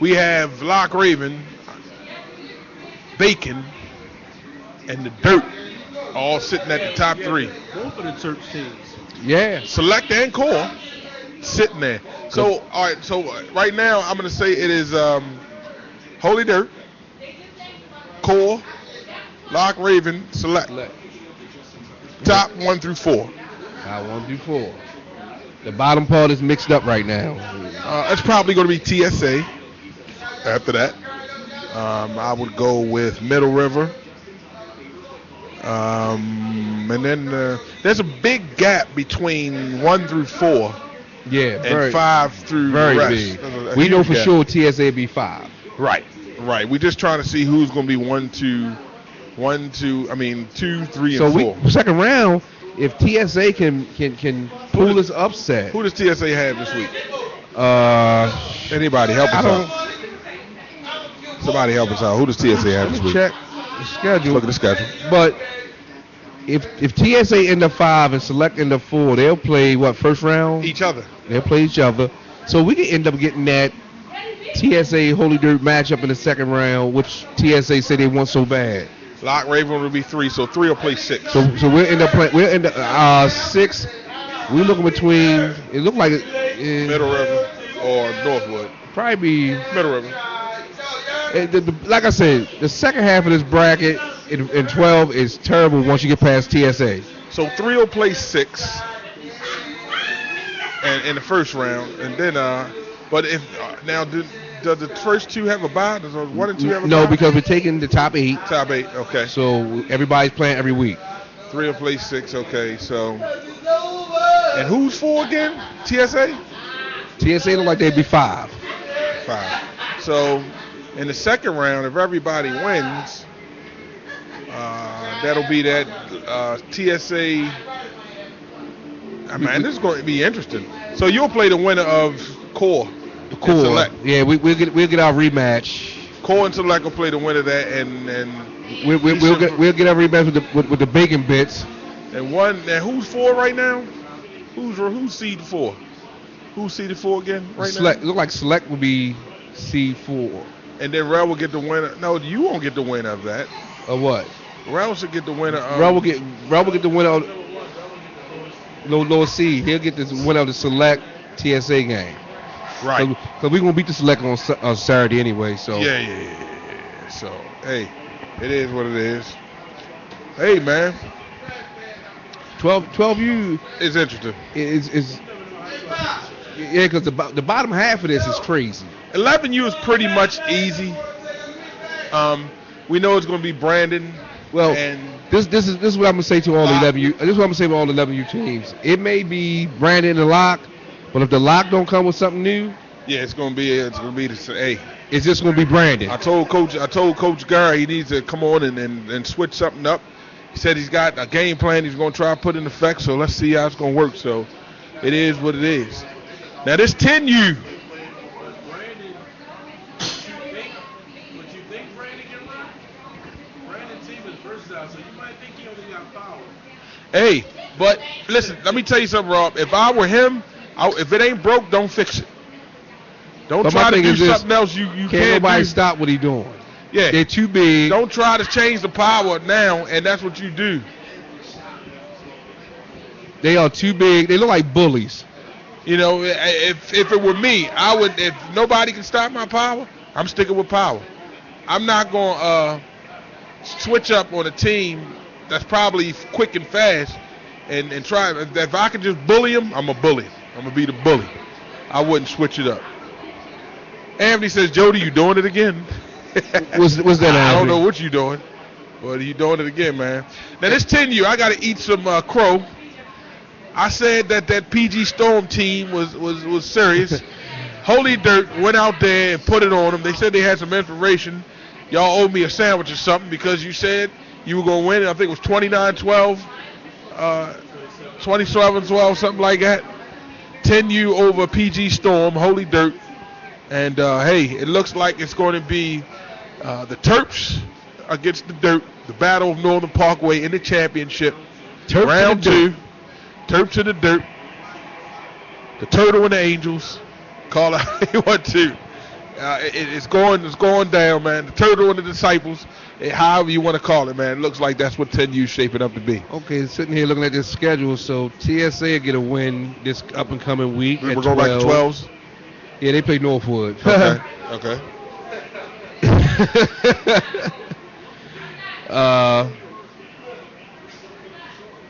we have Lock Raven, Bacon, and the Dirt all sitting at the top three. Both of the church teams. Yeah. Select and Core sitting there. So, all right. So right now, I'm going to say it is Holy Dirt, Core, Lock Raven, Select. Top 1 through 4. Top 1 through 4. The bottom part is mixed up right now. It's probably going to be TSA. After that, I would go with Middle River. And then there's a big gap between 1 through 4. Yeah, and 5 through very the rest. Big. We know for sure TSA will be 5. Right. We're just trying to see who's going to be 2, 3, and 4. Second round, if TSA can pull this upset. Who does TSA have this week? Anybody help us out? Somebody help us out. Who does TSA have this week? Check the schedule. Look at the schedule. But if TSA end up 5 and Select end up 4, they'll play first round? Each other. They'll play each other. So we could end up getting that TSA Holy Dirt matchup in the second round, which TSA say they want so bad. Lock Raven will be 3, so 3 will play 6. So we'll end up playing. We'll end up 6. We're looking between. It looked like Middle River or Northwood. Probably be Middle River. Like I said, the second half of this bracket in 12 is terrible once you get past TSA. So 3 will play 6, and in the first round, and then but if now does the first 2 have a bye? Does 1 and 2 have a bye? No, because we're taking the top 8. Top 8, okay. So everybody's playing every week. 3 will play 6, okay. So, and who's 4 again? TSA? TSA look like they'd be 5. 5. So in the second round, if everybody wins, that'll be that TSA. Man, this is going to be interesting. So you'll play the winner of Core. Cool. Select. Yeah, we'll get our rematch. Core and Select will play the winner of that, and we'll get our rematch with the bacon bits. And who's 4 right now? Who's seed 4? Who's seeded 4 again right Select, now? Look like Select will be C4. And then Rel will get the winner. No, you won't get the winner of that. Of what? Rel should get the winner of. Rel will get the winner of lower seed. He'll get the winner of the Select TSA game. Right. Because we're going to beat the Select on Saturday anyway. So. Yeah. So, hey, it is what it is. Hey, man. 12U is interesting. Yeah, because the bottom half of this is crazy. 11U is pretty much easy. We know it's going to be Brandon. Well, and this is what I'm going to say to all the 11U. This is what I'm going to say to all the 11U teams. It may be Brandon and the Lock, but if the Lock don't come with something new, yeah, it's going to be the hey. It's just going to be Brandon. I told Coach Gary he needs to come on and switch something up. He said he's got a game plan he's going to try to put in effect. So let's see how it's going to work. So it is what it is. Now this 10U. Brandon, but you think Brandon can run? Brandon's team is versatile, so you might think he only got power. Hey, but listen, let me tell you something, Rob. If I were him, if it ain't broke, don't fix it. Don't try to do something else you can't nobody do. stop what he's doing. Yeah. They're too big. Don't try to change the power now, and that's what you do. They are too big. They look like bullies. You know, if it were me, I would. If nobody can stop my power, I'm sticking with power. I'm not gonna switch up on a team that's probably quick and fast, and try. If I can just bully them, I'm a bully. I'm gonna be the bully. I wouldn't switch it up. Anthony says, "Jody, you doing it again?" What's that? I don't know what you doing, but you doing it again, man. Now this 10U, I gotta eat some crow. I said that PG Storm team was serious. Holy Dirt went out there and put it on them. They said they had some information. Y'all owe me a sandwich or something because you said you were going to win. I think it was 29-12, 27-12, something like that. 10U over PG Storm, Holy Dirt. And, hey, it looks like it's going to be the Terps against the Dirt, the Battle of Northern Parkway in the championship. Round 2. Terps in the Dirt, the Turtle and the Angels. Call it how you want to. It's going down, man. The Turtle and the Disciples, however you want to call it, man. It looks like that's what 10U's shaping up to be. Okay, sitting here looking at this schedule, so TSA will get a win this up and coming week. We're going back to 12s? Yeah, they play Northwood. Okay.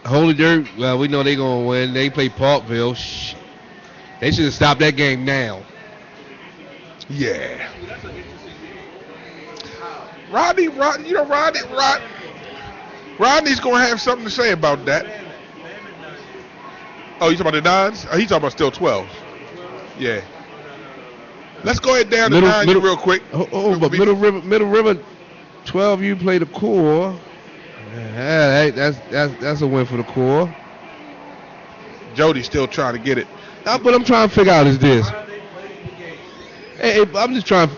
Holy Dirt, well, we know they're going to win. They play Parkville. They should have stopped that game now. Yeah. Rodney's going to have something to say about that. Oh, you talking about the 9s? Oh, he's talking about still 12s. Yeah. Let's go ahead down to 9 real quick. But Middle River 12U play the core. Yeah, that's a win for the core. Jody's still trying to get it. But I'm trying to figure out is this. Hey, I'm just trying.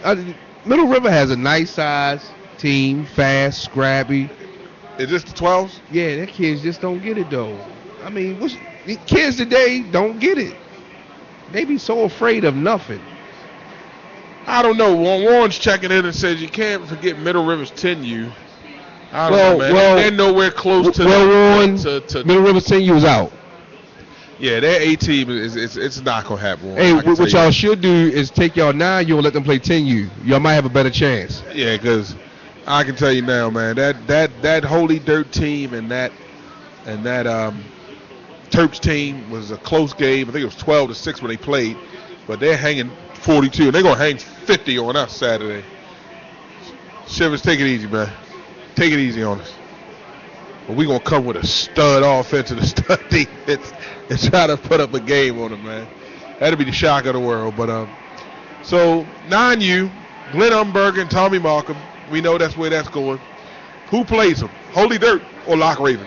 Middle River has a nice size team, fast, scrappy. Is this the 12s? Yeah, their kids just don't get it though. I mean, the kids today don't get it. They be so afraid of nothing. I don't know. Warren's checking in and says you can't forget Middle River's 10U. I don't know, man. They're nowhere close to Warren. Middle River's 10U is out. Yeah, their A team it's not gonna happen. Hey, what y'all should do is take y'all 9U and let them play 10U. Y'all might have a better chance. Yeah, because I can tell you now, man, that Holy Dirt team and that Terps team was a close game. I think it was 12-6 when they played, but they're hanging 42, and they're gonna hang 50 on us Saturday. Shivers, take it easy, man. Take it easy on us. But we're going to come with a stud offense and a stud defense and try to put up a game on them, man. That'll be the shock of the world. But so 9U, Glenn Umberger and Tommy Markham, we know that's where that's going. Who plays them? Holy Dirt or Lock Raven?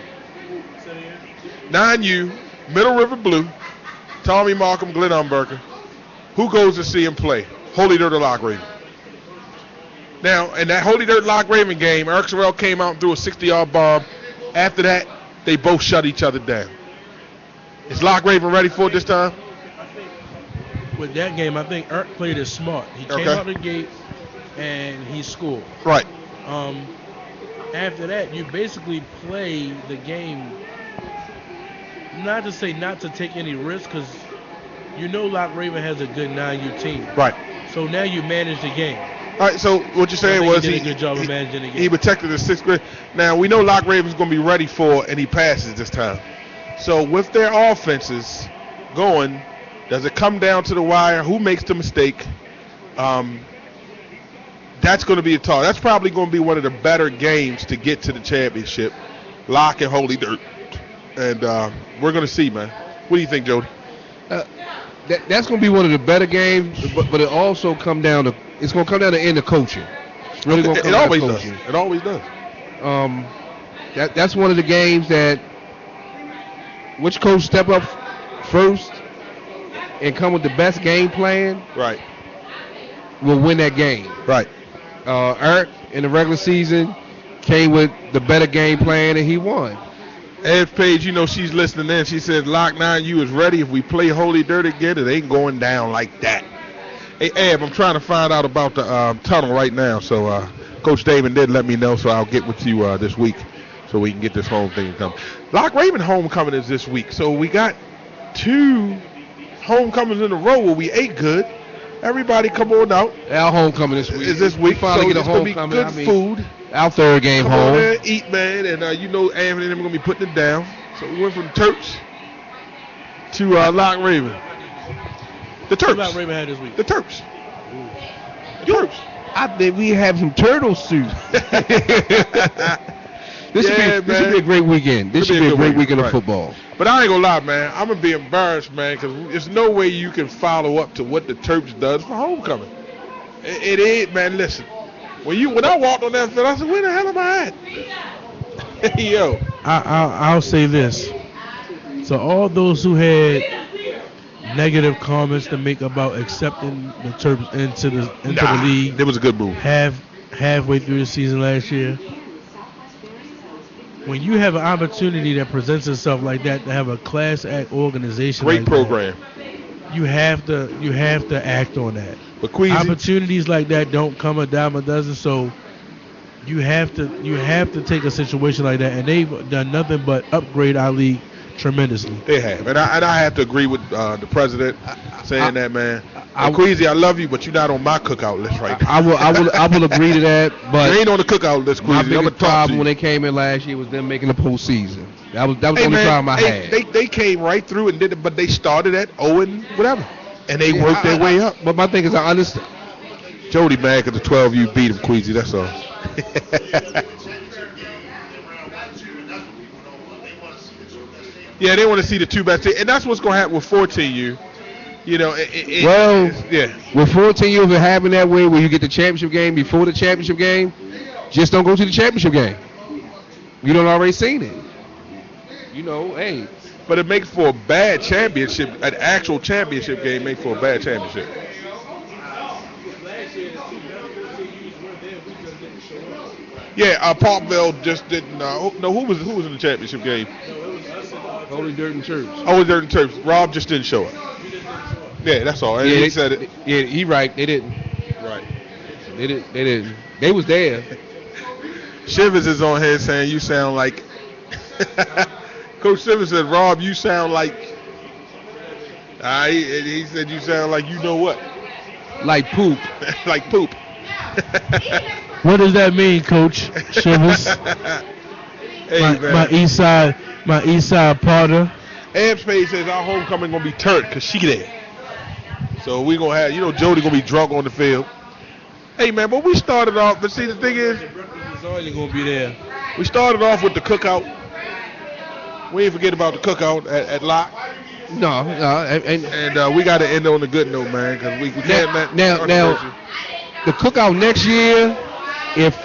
9U, Middle River Blue, Tommy Markham, Glenn Umberger. Who goes to see him play? Holy Dirt or Lock Raven? Now, in that Holy Dirt Lock Raven game, Eric Sorrell came out and threw a 60-yard bomb. After that, they both shut each other down. Is Lock Raven ready for it this time? With that game, I think Eric played it smart. He came out the gate and he scored. Right. After that, you basically play the game, not to say not to take any risks, because you know Lock Raven has a good 9U team. Right. So now you manage the game. All right, so what you're saying was he did a good job of managing the game. He protected the 6th grade. Now, we know Lock Raven's going to be ready for, and he passes this time. So with their offenses going, does it come down to the wire? Who makes the mistake? That's going to be a talk. That's probably going to be one of the better games to get to the championship, Lock and Holy Dirt. And we're going to see, man. What do you think, Jody? That's going to be one of the better games, but it also come down to it's going to come down to end of coaching. It's really going to come down to coaching. It always does. That's one of the games that which coach step up first and come with the best game plan. Right. Will win that game. Right. Eric in the regular season came with the better game plan and he won. Ed Page, you know she's listening in. She said, Lock 9U is ready. If we play Holy Dirt again, it ain't going down like that. Hey, Eb, I'm trying to find out about the tunnel right now, so Coach David did let me know, so I'll get with you this week so we can get this home thing come. Lock Raven homecoming is this week, so we got 2 homecomings in a row where we ate good. Everybody come on out. Our homecoming this week. Is this week? Finally So get a it's going to be homecoming. good food. Our third game Come home. on there, eat, man, and Anthony and them are going to be putting it down. So we went from Terps to Lock Raven. The Terps. Lock Raven had this week. The Terps. The Terps. I think we have some turtle soup. This should be a great weekend. This should be a great weekend of football. But I ain't gonna lie, man. I'm gonna be embarrassed, man, because there's no way you can follow up to what the Terps does for homecoming. It is, man. Listen, when I walked on that field, I said, "Where the hell am I at?" Yo, I'll say this. So all those who had negative comments to make about accepting the Terps into the league, it was a good move. Halfway through the season last year. When you have an opportunity that presents itself like that, to have a class act organization, Great like program. That, you have to act on that. But Queasy, opportunities like that don't come a dime a dozen, so you have to take a situation like that, and they've done nothing but upgrade our league tremendously. They have, and I have to agree with the president saying that, man. Queasy, I love you, but you're not on my cookout list right now. I will agree to that, but you ain't on the cookout list, Queasy. My biggest problem when they came in last year was them making the postseason. That was the only problem I had. They came right through and did it, but they started at 0 and whatever, and they worked their way up. But my thing is, I understand. Jody mad because the 12U beat him, Queasy. That's all. Yeah, they want to see the 2 best teams, and that's what's going to happen with 14U. You know, with 14U, if it happened that way, where you get the championship game before the championship game, just don't go to the championship game. You don't already seen it. You know, hey. But it makes for a bad championship. An actual championship game makes for a bad championship. Yeah, Parkville just didn't. No, who was in the championship game? Only Dirt and Terps. Oh, Dirt and Terps. Rob just didn't show up. Yeah, that's all. And he said it. Yeah, he right. They didn't. Right. They didn't. They was there. Shivers is on here saying you sound like. Coach Shivers said, Rob, you sound like. He said you sound like you know what. Like poop. Like poop. What does that mean, Coach Shivers? Hey, my East Side Potter. Am Spade says our homecoming gonna be turned because she there. So we gonna have, Jody gonna be drunk on the field. Hey man, but we started off. But see, the thing is, gonna be there. We started off with the cookout. We ain't forget about the cookout at Lock. No, and we got to end on a good note, man, because we can't. Now, the cookout next year, if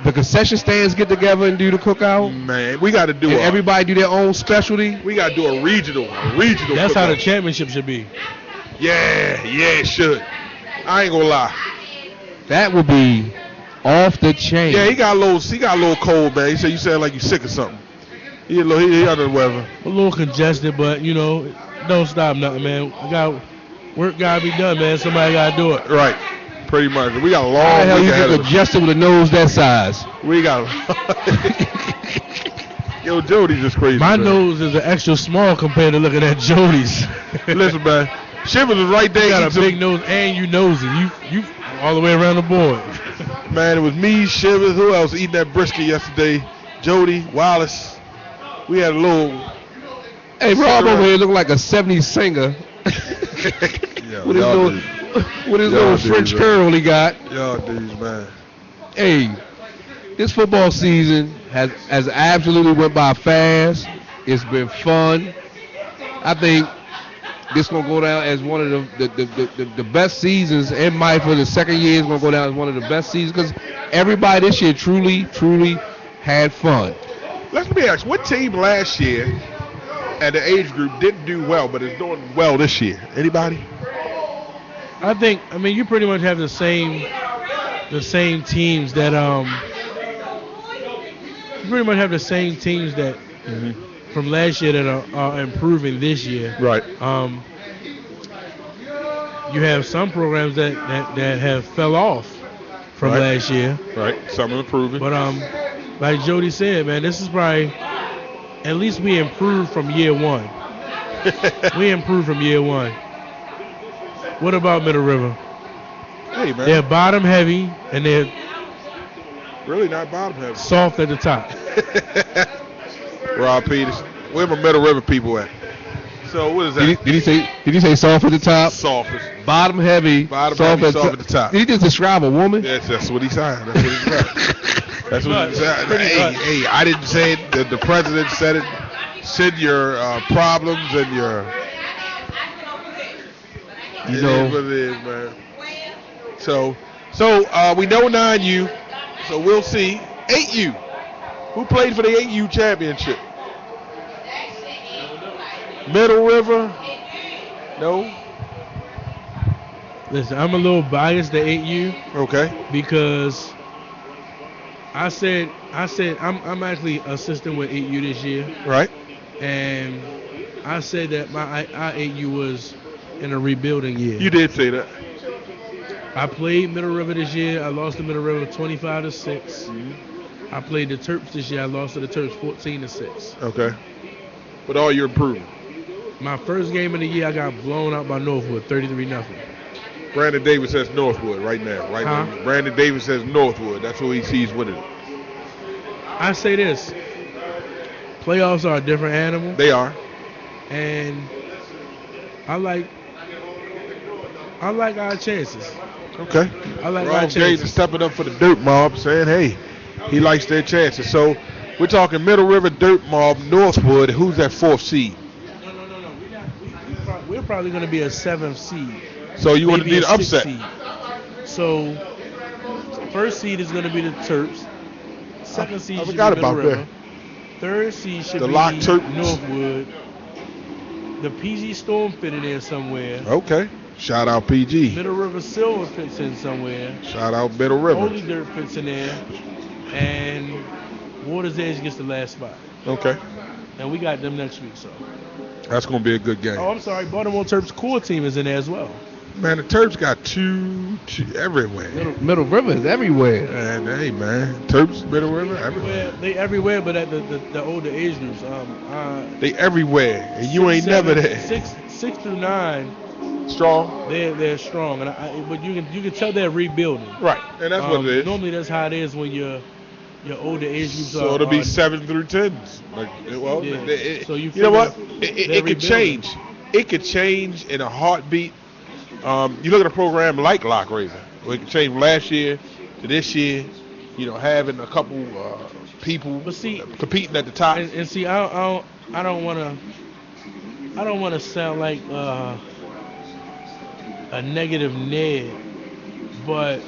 the concession stands get together and do the cookout, man, we got to do it. Everybody do their own specialty. We got to do a regional. That's cookout. How the championship should be. Yeah, it should. I ain't gonna lie. That would be off the chain. Yeah, he got a little cold, man. He said you sound like you sick or something. He under the weather. A little congested, but don't stop nothing, man. Work gotta be done, man. Somebody gotta do it. Right. Pretty much. We got a long way ahead of us. How the hell you get congested with a nose that size? We got Yo, Jody's just crazy. My nose is an extra small compared to looking at Jody's. Listen, man. Shivers was right there. You got a big nose and you nosy. You all the way around the board. Man, it was me, Shivers. Who else eating that brisket yesterday? Jody, Wallace. We had a little. Hey, Rob over here looking like a 70s singer. With his little French curl he got. Y'all dudes, man. Hey, this football season has absolutely went by fast. It's been fun. I think this is going to go down as one of the best seasons in MYFA. The second year is going to go down as one of the best seasons because everybody this year truly had fun. Let me ask, what team last year at the age group didn't do well but is doing well this year? Anybody? I mean, you pretty much have the same teams that you pretty much have the same teams that from last year that are improving this year. Right. You have some programs that have fell off from last year. Right. Some improving. But like Jody said, man, this is probably at least we improved from year one. We improved from year one. What about Middle River? Hey, man. They're bottom heavy and they're really not bottom heavy. Soft at the top. Rob Peters. Where my Middle River people at? So what is that? Did he say soft at the top? Softest. Bottom heavy. Soft at the top. Did he just describe a woman? Yes, that's what he said. That's what he said. That's what he said. Hey, I didn't say it. The president said it. Send your problems and your. You know what it is, man. So we know 9U. So we'll see. 8U. Who played for the 8U championship? Middle River? No. Listen, I'm a little biased to 8U. Okay. Because I said I'm actually assistant with 8U this year. Right. And I said that our 8U was in a rebuilding year. You did say that. I played Middle River this year. I lost to Middle River 25-6. Mm-hmm. I played the Terps this year. I lost to the Terps 14-6. Okay. But all you're improving. My first game of the year, I got blown out by Northwood, 33-0. Brandon Davis says Northwood right now. Now. Brandon Davis says Northwood. That's who he sees winning it. I say this. Playoffs are a different animal. They are. And I like our chances. Okay. I like our chances. Gates is stepping up for the Dirt Mob, saying, hey, he likes their chances. So we're talking Middle River, Dirt Mob, Northwood. Who's that fourth seed? No. We're probably going to be a 7th seed. So you want to need an upset. Seed. So first seed is going to be the Terps. Second seed should be Middle River. Third seed should be Northwood. The PG Storm fitted in somewhere. Okay. Shout out PG. Middle River Silver fits in somewhere. Shout out Middle River. Holy Dirt fits in there. And Water's Edge gets the last spot. Okay. And we got them next week, so. That's going to be a good game. Oh, I'm sorry. Baltimore Terps core team is in there as well. Man, the Terps got two everywhere. Middle River is everywhere. And hey, man, Terps, Middle River, everywhere. They everywhere, but at the older age groups. They everywhere, and you ain't never there. 6 through 9. Strong. They're strong, but you can tell they're rebuilding. Right, and that's what it is. Normally, that's how it is when your older age groups so it'll be 7 through 10s. So you know what? It could change. It could change in a heartbeat. You look at a program like Lock Raven, where it could change from last year to this year. Having a couple people competing at the top. And see, I don't want to sound like a negative Ned, but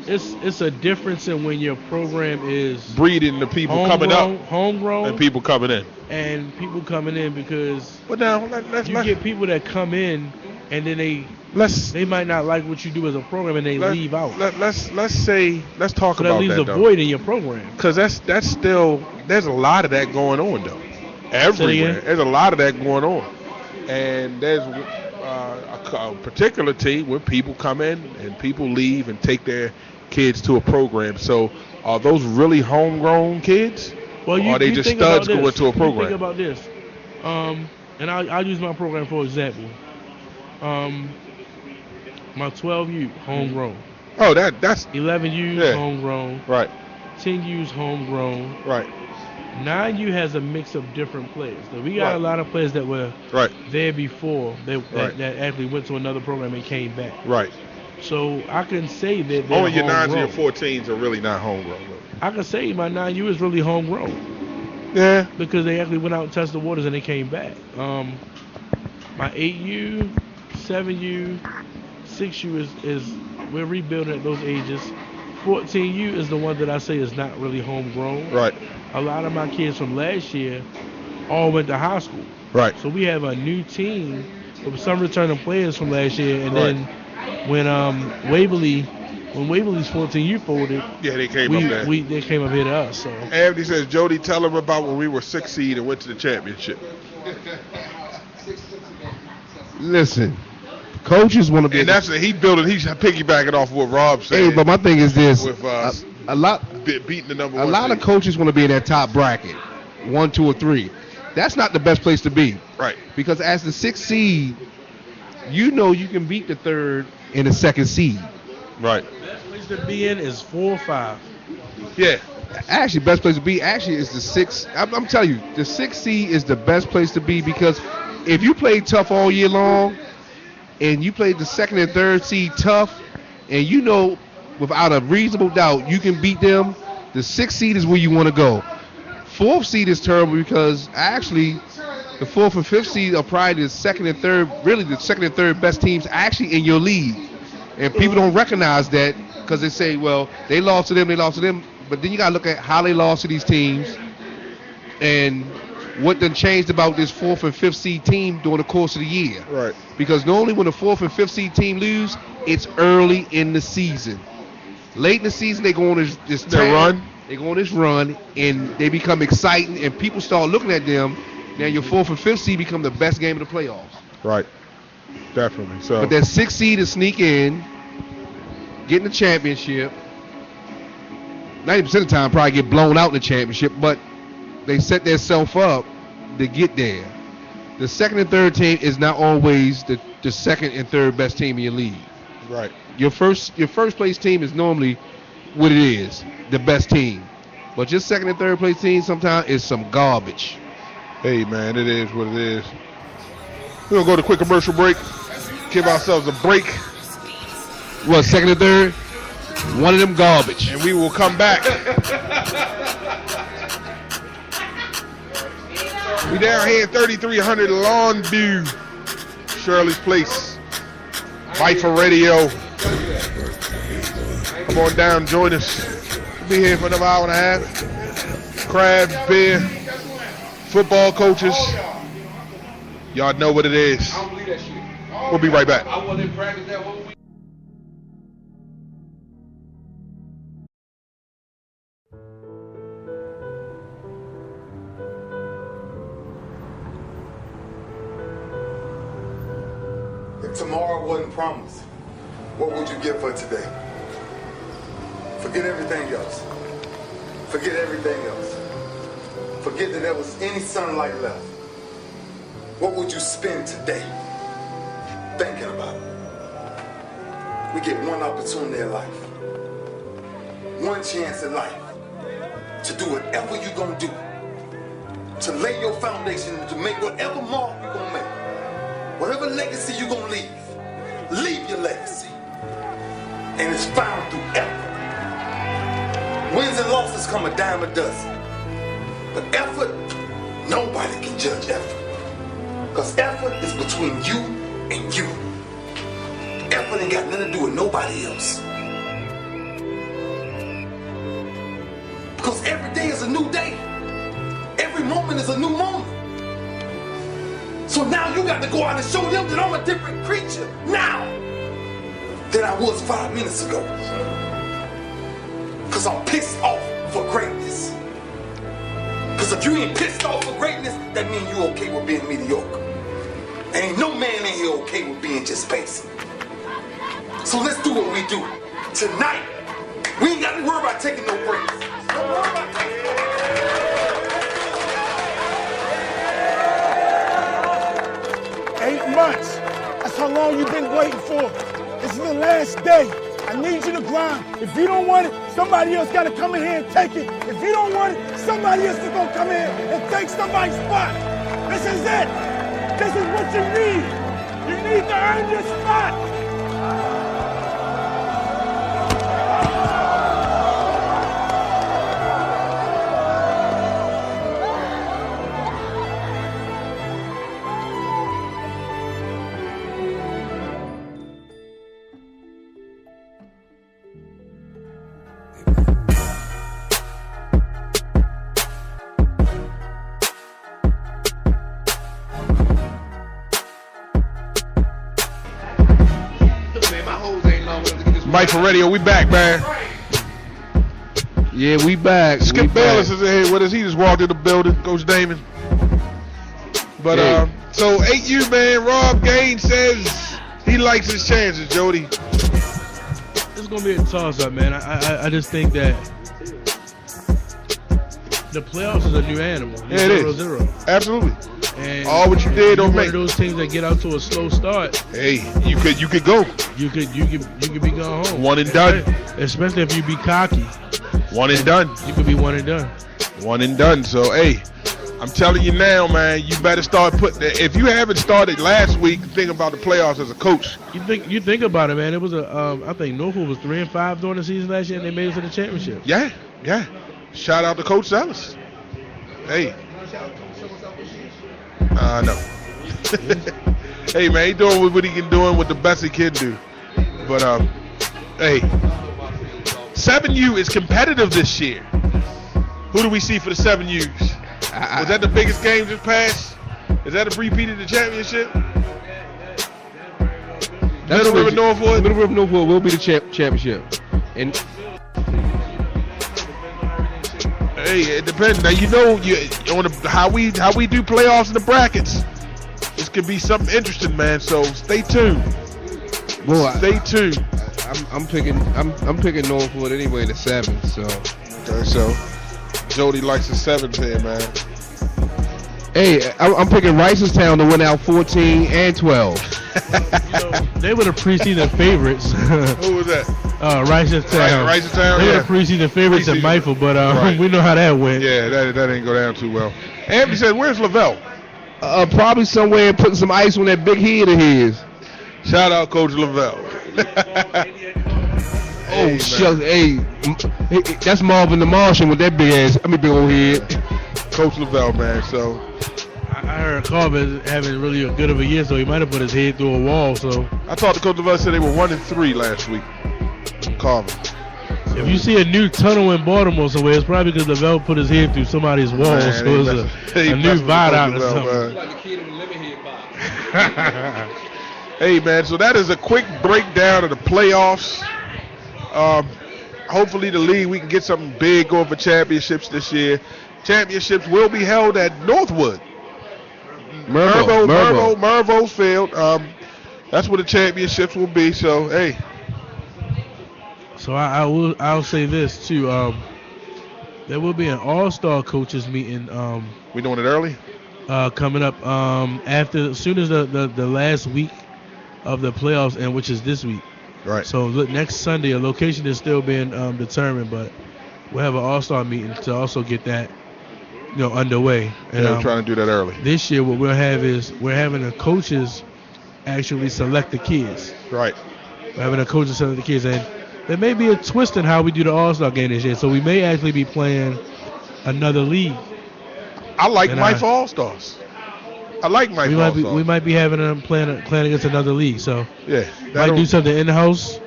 it's a difference in when your program is breeding the people coming up, homegrown, and people coming in, because let's get people that come in and then they might not like what you do as a program and they leave out. Let's talk about that. That leaves a void in your program. Because that's still, there's a lot of that going on though. Everywhere, there's a lot of that going on, and there's a particular team where people come in and people leave and take their kids to a program. So are those really homegrown kids? Well, or are they just studs going to a program? Think about this, and I'll use my program for example. My 12U homegrown. Oh, that's 11U homegrown. Right. 10U's homegrown. Right. 9U has a mix of different players. So we got a lot of players that were there before that actually went to another program and came back. Right. So I can say that only your 9s and your 14s are really not homegrown. I can say my 9U is really homegrown. Yeah. Because they actually went out and tested the waters and they came back. My 8U, 7U, 6U is we're rebuilding at those ages. 14U is the one that I say is not really homegrown. Right. A lot of my kids from last year all went to high school. Right. So we have a new team with some returning players from last year, and then when Waverly's 14U folded, they came up there. They came up here to us. So Andy says, Jody, tell them about when we were 6th seed and went to the championship. Listen, Coaches want to be. And he's piggybacking off what Rob said. Hey, but my thing is this: with a lot beating the number a one. lot of coaches want to be in that top bracket, 1, 2, or 3. That's not the best place to be. Right. Because as the 6th seed, you know you can beat the 3rd and the 2nd seed. Right. Best place to be in is 4 or 5. Yeah. Actually, best place to be is the 6th. I'm telling you, the 6th seed is the best place to be because if you play tough all year long and you play the 2nd and 3rd seed tough and you know without a reasonable doubt you can beat them, the 6th seed is where you want to go. 4th seed is terrible because actually the 4th and 5th seed are probably the 2nd and 3rd, really the 2nd and 3rd best teams actually in your league. And people don't recognize that because they say, well, they lost to them. But then you got to look at how they lost to these teams and what done changed about this 4th and 5th seed team during the course of the year. Right. Because normally when the 4th and 5th seed team lose, it's early in the season. Late in the season, they go on this run. They go on this run, and they become exciting, and people start looking at them. Now your 4th and 5th seed become the best game of the playoffs. Right. Definitely. So. But that 6th seed is sneak in, getting the championship. 90% of the time probably get blown out in the championship, but they set themselves up to get there. The 2nd and 3rd team is not always the 2nd and 3rd best team in your league. Right. Your first place team is normally what it is, the best team. But your 2nd and 3rd place team sometimes is some garbage. Hey, man, it is what it is. We're going to go to a quick commercial break. Give ourselves a break. What, 2nd and 3rd? One of them garbage. And we will come back. We down here at 3300 Longview, Shirley's Place. MYFA Radio. Come on down, join us. We'll be here for another hour and a half. Crabs, beer, football coaches. Y'all know what it is. We'll be right back. If tomorrow wasn't promised, what would you give for today? Forget everything else. Forget everything else. Forget that there was any sunlight left. What would you spend today thinking about it? We get one opportunity in life, one chance in life to do whatever you're going to do, to lay your foundation and to make whatever mark you're going to make. Whatever legacy you're going to leave your legacy. And it's found through effort. Wins and losses come a dime a dozen. But effort, nobody can judge effort. Because effort is between you and you. Effort ain't got nothing to do with nobody else. Because every day is a new day. Every moment is a new moment. So now you got to go out and show them that I'm a different creature now than I was 5 minutes ago. Because I'm pissed off for greatness. Because if you ain't pissed off for greatness, that means you okay with being mediocre. Ain't no man in here okay with being just basic. So let's do what we do. Tonight, we ain't got to worry about taking no breaks. Don't worry about taking no breaks. 8 months. That's how long you've been waiting for. This is the last day. I need you to grind. If you don't want it, somebody else got to come in here and take it. If you don't want it, somebody else is going to come in and take somebody's spot. This is it. This is what you need. You need to earn your spot. MYFA Radio, we back, man. Yeah, we back. Skip Bayless is in here with us. He just walked in the building, Coach Damon. But Yeah. so 8U, man, Rob Gaines says He likes his chances, Jody. It's gonna be a toss-up, man. I just think that the playoffs is a new animal. Yeah, it is. 0-0. Absolutely. And all what you did don't one make. of those teams that get out to a slow start. Hey, you could go. You could be going home. One and done. Especially if you be cocky. One and done. You could be one and done. One and done. So hey, I'm telling you now, man, you better start putting. If you haven't started last week thinking about the playoffs as a coach, you think about it, man. It was I think Norfolk was 3-5 during the season last year, and they made it to the championship. Yeah. Shout out to Coach Sellis. Hey. No. Hey, man, he doing what he can do what the best he can do. But hey, 7U is competitive this year. Who do we see for the 7Us? Was that the biggest game just passed? Is that a repeat of the championship? Little River Northwood? Little River Northwood will be the championship. And hey, it depends. Now how we do playoffs in the brackets. This could be something interesting, man. So stay tuned. Well, stay tuned. I'm picking Northwood anyway in the 7. So okay, so Jody likes the 7s here, man. Hey, I'm picking Ricerstown to win out 14 and 12. They were the preseason favorites. Who was that? Ricerstown. Ricerstown. They were the preseason favorites at MYFA, but we know how that went. Yeah, that didn't go down too well. Anthony said, "Where's Lavelle?" Probably somewhere putting some ice on that big head of his. Shout out, Coach Lavelle. Oh, shucks. Hey, that's Marvin the Martian with that big old head. Coach Lavelle, man. So I heard Carver having really a good of a year, so he might have put his head through a wall. So I talked to Coach Lavelle. Said they were 1-3 last week. Carver. If you see a new tunnel in Baltimore somewhere, it's probably because Lavelle put his head through somebody's wall. Man, so it's a new viaduct or something. Like a kid in a lemonhead box. Hey, man, so that is a quick breakdown of the playoffs. Hopefully the league, we can get something big going for championships this year. Championships will be held at Northwood. Mervo Field. That's where the championships will be. So, hey. So I'll say this, too. There will be an all-star coaches meeting. We doing it early? Coming up as soon as the last week of the playoffs end, which is this week. Right. So next Sunday, a location is still being determined, but we'll have an all-star meeting to also get that, underway. And we're trying to do that early. This year, what we'll have is we're having the coaches actually select the kids. Right. We're having the coaches select the kids, and there may be a twist in how we do the all-star game this year. So we may actually be playing another league. I like MYFA All-Stars. I like MYFA All-Stars. We might be having them playing against another league. So yeah, might do something in-house,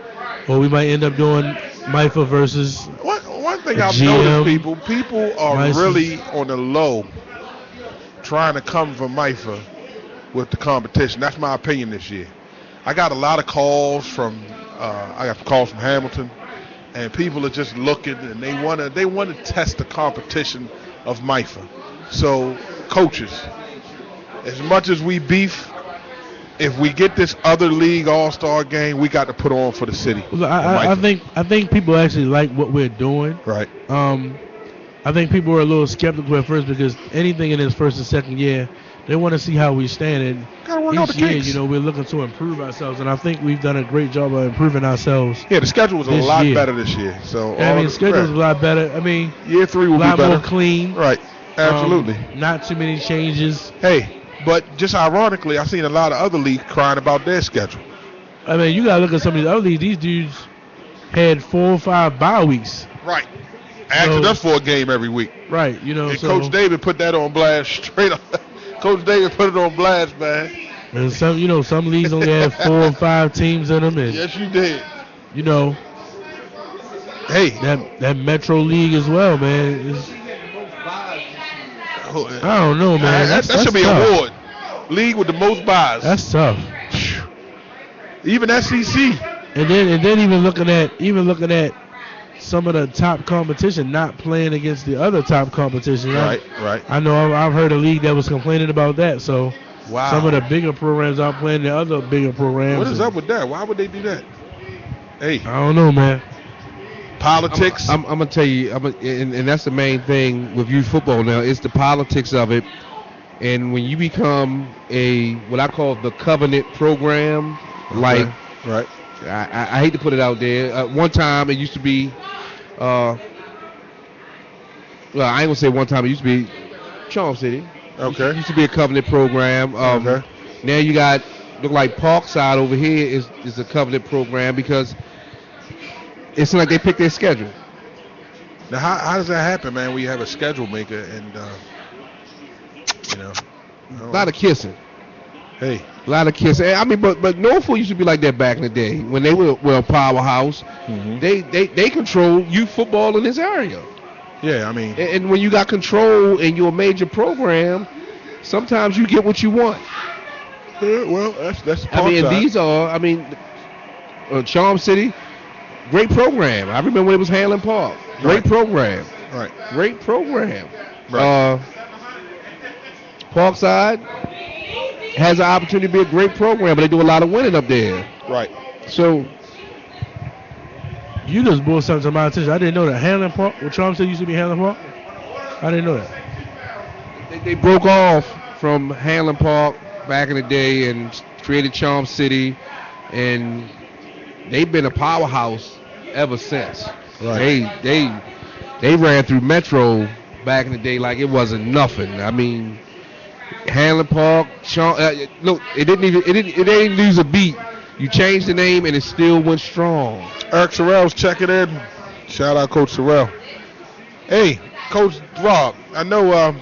or we might end up doing MYFA versus One thing I've noticed, people are really on the low trying to come for MYFA with the competition. That's my opinion this year. I got a lot of calls from Hamilton, and people are just looking and they want to test the competition of MYFA. So coaches, as much as we beef, if we get this other league all-star game, we got to put on for the city. Well, I think people actually like what we're doing. Right. I think people were a little skeptical at first because anything in his first and second year, they want to see how we stand. And each year, we're looking to improve ourselves, and I think we've done a great job of improving ourselves. Yeah, the schedule was a lot better this year. So the schedule was a lot better. year 3 will be better. A lot more clean. Right. Absolutely. Not too many changes. Hey. But just ironically, I've seen a lot of other leagues crying about their schedule. You got to look at some of these other leagues. These dudes had 4 or 5 bye weeks. Right. Asking us for a game every week. Right. And Coach David put that on blast straight up. Coach David put it on blast, man. And some leagues only have 4 or 5 teams in them. And, yes, you did. Hey. That Metro League as well, man. I don't know, man. That should be an award. League with the most buys. That's tough. Even SEC. And then even looking at some of the top competition not playing against the other top competition. Right. I know I've heard a league that was complaining about that. So Wow. Some of the bigger programs outplaying the other bigger programs. What is up with that? Why would they do that? Hey, I don't know, man. Politics. I'm gonna tell you, and that's the main thing with youth football now. It's the politics of it, and when you become what I call the covenant program, like right. I hate to put it out there. One time it used to be, well, I ain't gonna say one time. It used to be Charm City. Okay. It used to be a covenant program. Okay. Now you got look like Parkside over here is a covenant program because it's like they pick their schedule. Now, how does that happen, man? We have a schedule maker, and a lot of kissing. Hey, a lot of kissing. I mean, but Norfolk used to be like that back in the day when they were a powerhouse. Mm-hmm. They control youth football in this area. Yeah, I mean, and when you got control and you're a major program, sometimes you get what you want. Yeah, well, that's. I mean, and these are. I mean, Charm City. Great program. I remember when it was Hanlon Park. Great program. Right. Great program. Right. Parkside has an opportunity to be a great program, but they do a lot of winning up there. Right. So you just brought something to my attention. I didn't know that Hanlon Park, what Charm said used to be Hanlon Park. I didn't know that. They broke off from Hanlon Park back in the day and created Charm City, and they've been a powerhouse ever since. Right. They ran through Metro back in the day like it wasn't nothing. I mean, Hanlon Park, look, it didn't lose a beat. You changed the name and it still went strong. Eric Sorrell's checking in. Shout out Coach Sorrell. Hey, Coach Rob, I know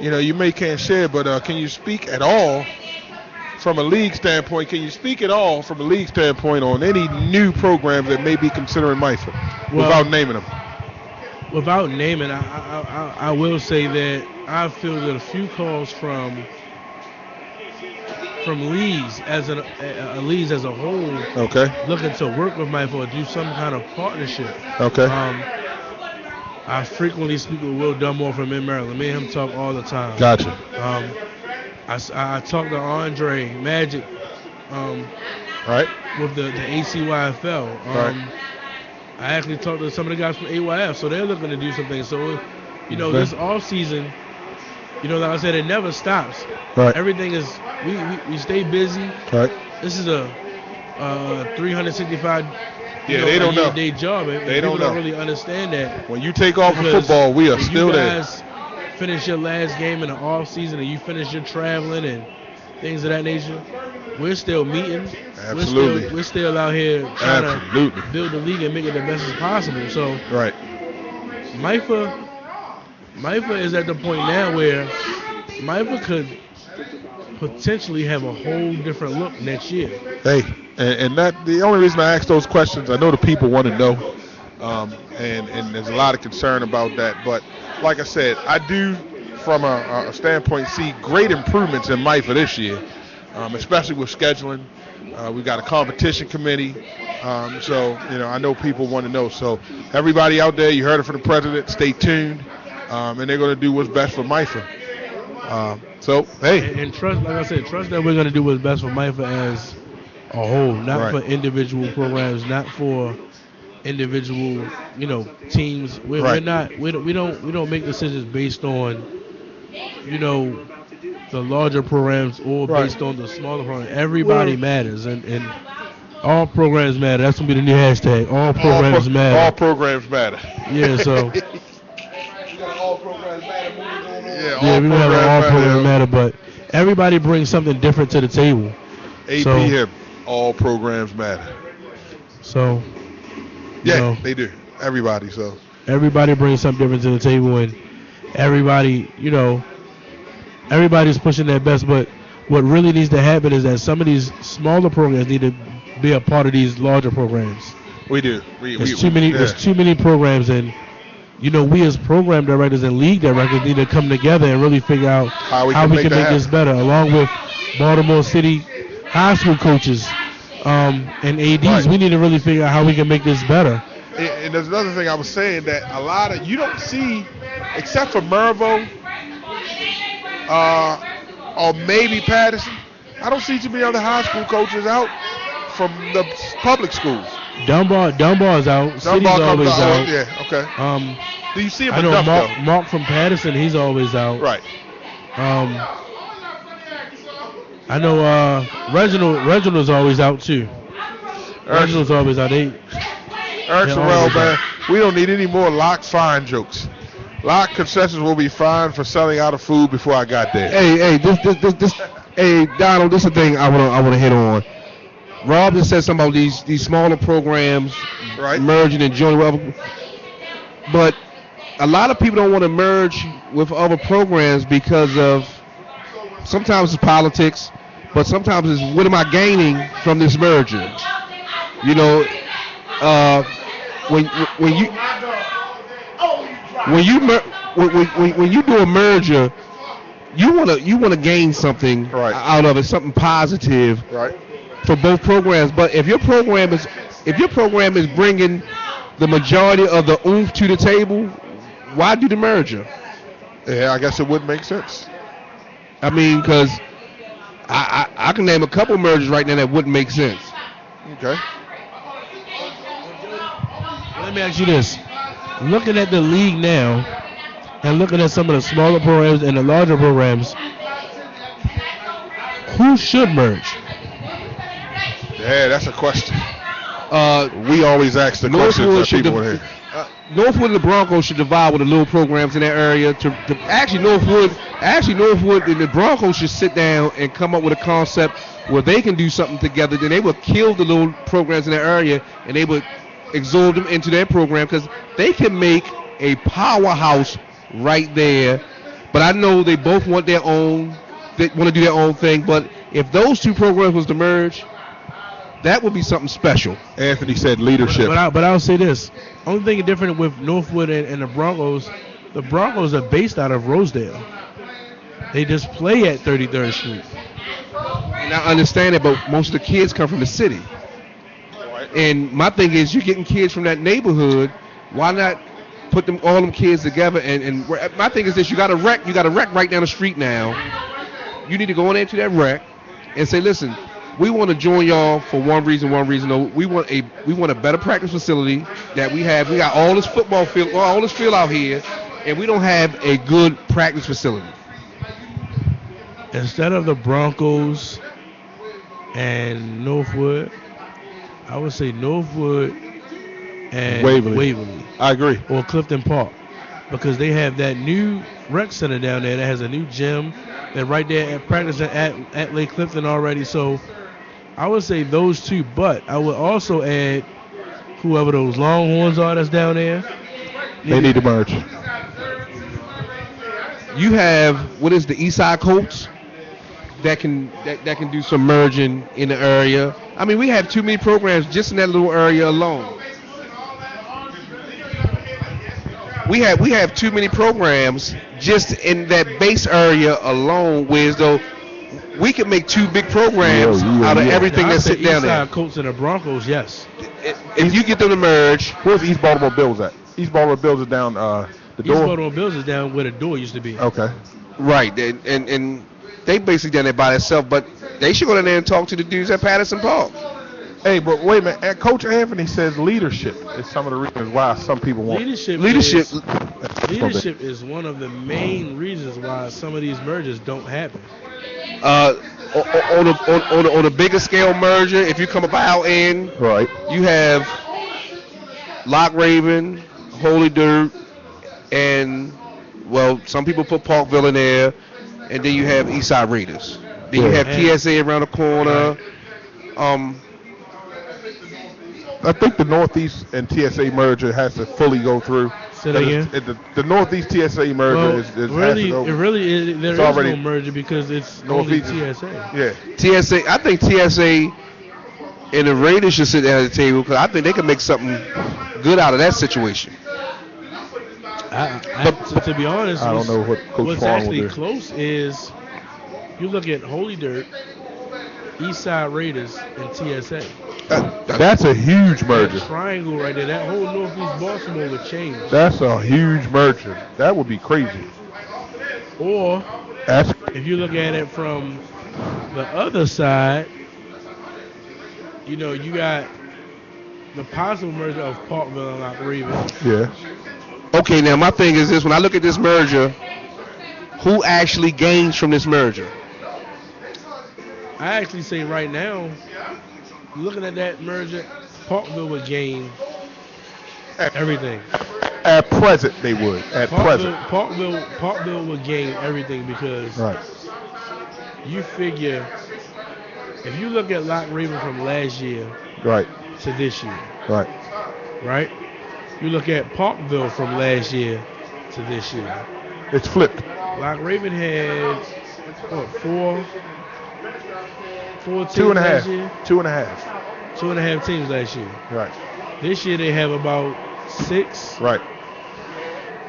you may can't share, but can you speak at all from a league standpoint? Can you speak at all from a league standpoint on any new programs that may be considering MYFA without naming them? Without naming, I will say that I feel that a few calls from leagues as leagues as a whole, looking to work with MYFA or do some kind of partnership. Okay. I frequently speak with Will Dunmore from Maryland. Me and him talk all the time. Gotcha. I talked to Andre Magic, right, with the ACYFL. Right. I actually talked to some of the guys from AYF, so they're looking to do something. So, this off season, like I said, it never stops. Right. Everything is we stay busy. Right. This is a 365. They don't know. Day job. And they don't really understand that. When you take off from football, we are still there. You guys finish your last game in the off season, and you finish your traveling and things of that nature. We're still meeting. Absolutely. We're still out here trying to build the league and make it the best as possible. So, right. MYFA is at the point now where MYFA could potentially have a whole different look next year. Hey, and that the only reason I ask those questions, I know the people want to know, and there's a lot of concern about that. But like I said, I do, from a standpoint, see great improvements in MYFA this year, especially with scheduling. We've got a competition committee, so I know people want to know. So everybody out there, you heard it from the president. Stay tuned, and they're going to do what's best for MYFA. So hey, and trust, like I said, trust that we're going to do what's best for MYFA as a whole, not for individual programs, not for individual, teams. We don't make decisions based on, the larger programs or based on the smaller programs. Everybody matters, and all programs matter. That's gonna be the new hashtag. All programs matter. All programs matter. Yeah. So. All programs matter. Yeah, we have all programs matter, but everybody brings something different to the table. APM, all programs matter. So, they do. Everybody, so. Everybody brings something different to the table, and everybody, everybody's pushing their best. But what really needs to happen is that some of these smaller programs need to be a part of these larger programs. We do. There's too many programs, and we as program directors and league directors need to come together and really figure out how we can make this better, along with Baltimore City high school coaches and ADs. Right. We need to really figure out how we can make this better. And there's another thing I was saying that a lot of you don't see, except for Mervo, or maybe Patterson. I don't see too many other high school coaches out from the public schools. Dunbar's out. City's always out. Yeah, okay. Do you see him I know enough, though? Mark from Patterson, he's always out. Right. I know Reginald's always out too. Reginald's always out. Eric Sorrell, man, we don't need any more lock fine jokes. Lock concessions will be fined for selling out of food before I got there. Hey, Donald, this is the thing I wanna hit on. Rob just said something about these smaller programs merging and joining, but a lot of people don't want to merge with other programs because of sometimes it's politics, but sometimes it's what am I gaining from this merger? You know, when you do a merger, you want to gain something out of it, something positive for both programs. But if your program is bringing the majority of the oomph to the table, why do the merger? Yeah, I guess it wouldn't make sense. I mean, because I can name a couple mergers right now that wouldn't make sense. Okay. Let me ask you this. Looking at the league now and looking at some of the smaller programs and the larger programs, who should merge? Yeah, that's a question. We always ask the question that people here. Northwood and the Broncos should divide with the little programs in that area. Northwood and the Broncos should sit down and come up with a concept where they can do something together. Then they would kill the little programs in that area and they would absorb them into their program because they can make a powerhouse right there. But I know they both want their own. They want to do their own thing. But if those two programs was to merge, that would be something special. Anthony said leadership. But I'll say this. Only thing different with Northwood and the Broncos are based out of Rosedale. They just play at 33rd Street. And I understand it, but most of the kids come from the city. And my thing is, you're getting kids from that neighborhood. Why not put all them kids together? And my thing is this: you got a rec right down the street now. You need to go in there to that rec and say, listen, we want to join y'all for one reason. No, we want a better practice facility that we have. We got all this football field, all this field out here, and we don't have a good practice facility. Instead of the Broncos and Northwood, I would say Northwood and Waverly. I agree. Or Clifton Park, because they have that new rec center down there that has a new gym. They're right there at practice at Lake Clifton already. So I would say those two, but I would also add whoever those Longhorns are that's down there. They need to merge. You have what is the Eastside Colts that can do some merging in the area. I mean, we have too many programs just in that little area alone. We have too many programs just in that base area alone, whereas though we could make two big programs out of everything that's sitting down there. Eastside Colts and the Broncos, yes. If you get them to merge. Where's East Baltimore Bills at? East Baltimore Bills is down the door. East Baltimore Bills is down where the door used to be. Okay. Right, and they basically down there by themselves, but they should go down there and talk to the dudes at Patterson Park. Hey, but wait a minute. Coach Anthony says leadership is some of the reasons why some people want leadership is one of the main reasons why some of these mergers don't happen. On a bigger scale merger, if you come about in, right, you have Lock Raven, Holy Dirt, and some people put Parkville in there, and then you have Eastside Raiders. Then you have TSA around the corner. I think the Northeast and TSA merger has to fully go through. Say that again? The Northeast TSA merger is really, there is no merger because it's Northeast only TSA. Yeah. TSA, I think TSA and the Raiders should sit down at the table because I think they can make something good out of that situation. To be honest, I don't know what Coach what's Farr actually will do. close is you look at Holy Dirt, Eastside Raiders, and TSA. That's a huge merger. That triangle right there, that whole Northeast Baltimore would change. That's a huge merger. That would be crazy. Or If you look at it from the other side, you know, you got the possible merger of Parkville and Lock Raven. Yeah. Okay, now my thing is this: when I look at this merger, who actually gains from this merger? I actually say right now, looking at that merger, Parkville would gain everything. At present, they would. At present. Parkville would gain everything because Right. you figure if you look at Lock Raven from last year Right. to this year, Right. right? You look at Parkville from last year to this year. It's flipped. Lock Raven had what, four teams Two and a half. last year? 2.5. 2.5 teams last year. Right. This year they have about 6. Right.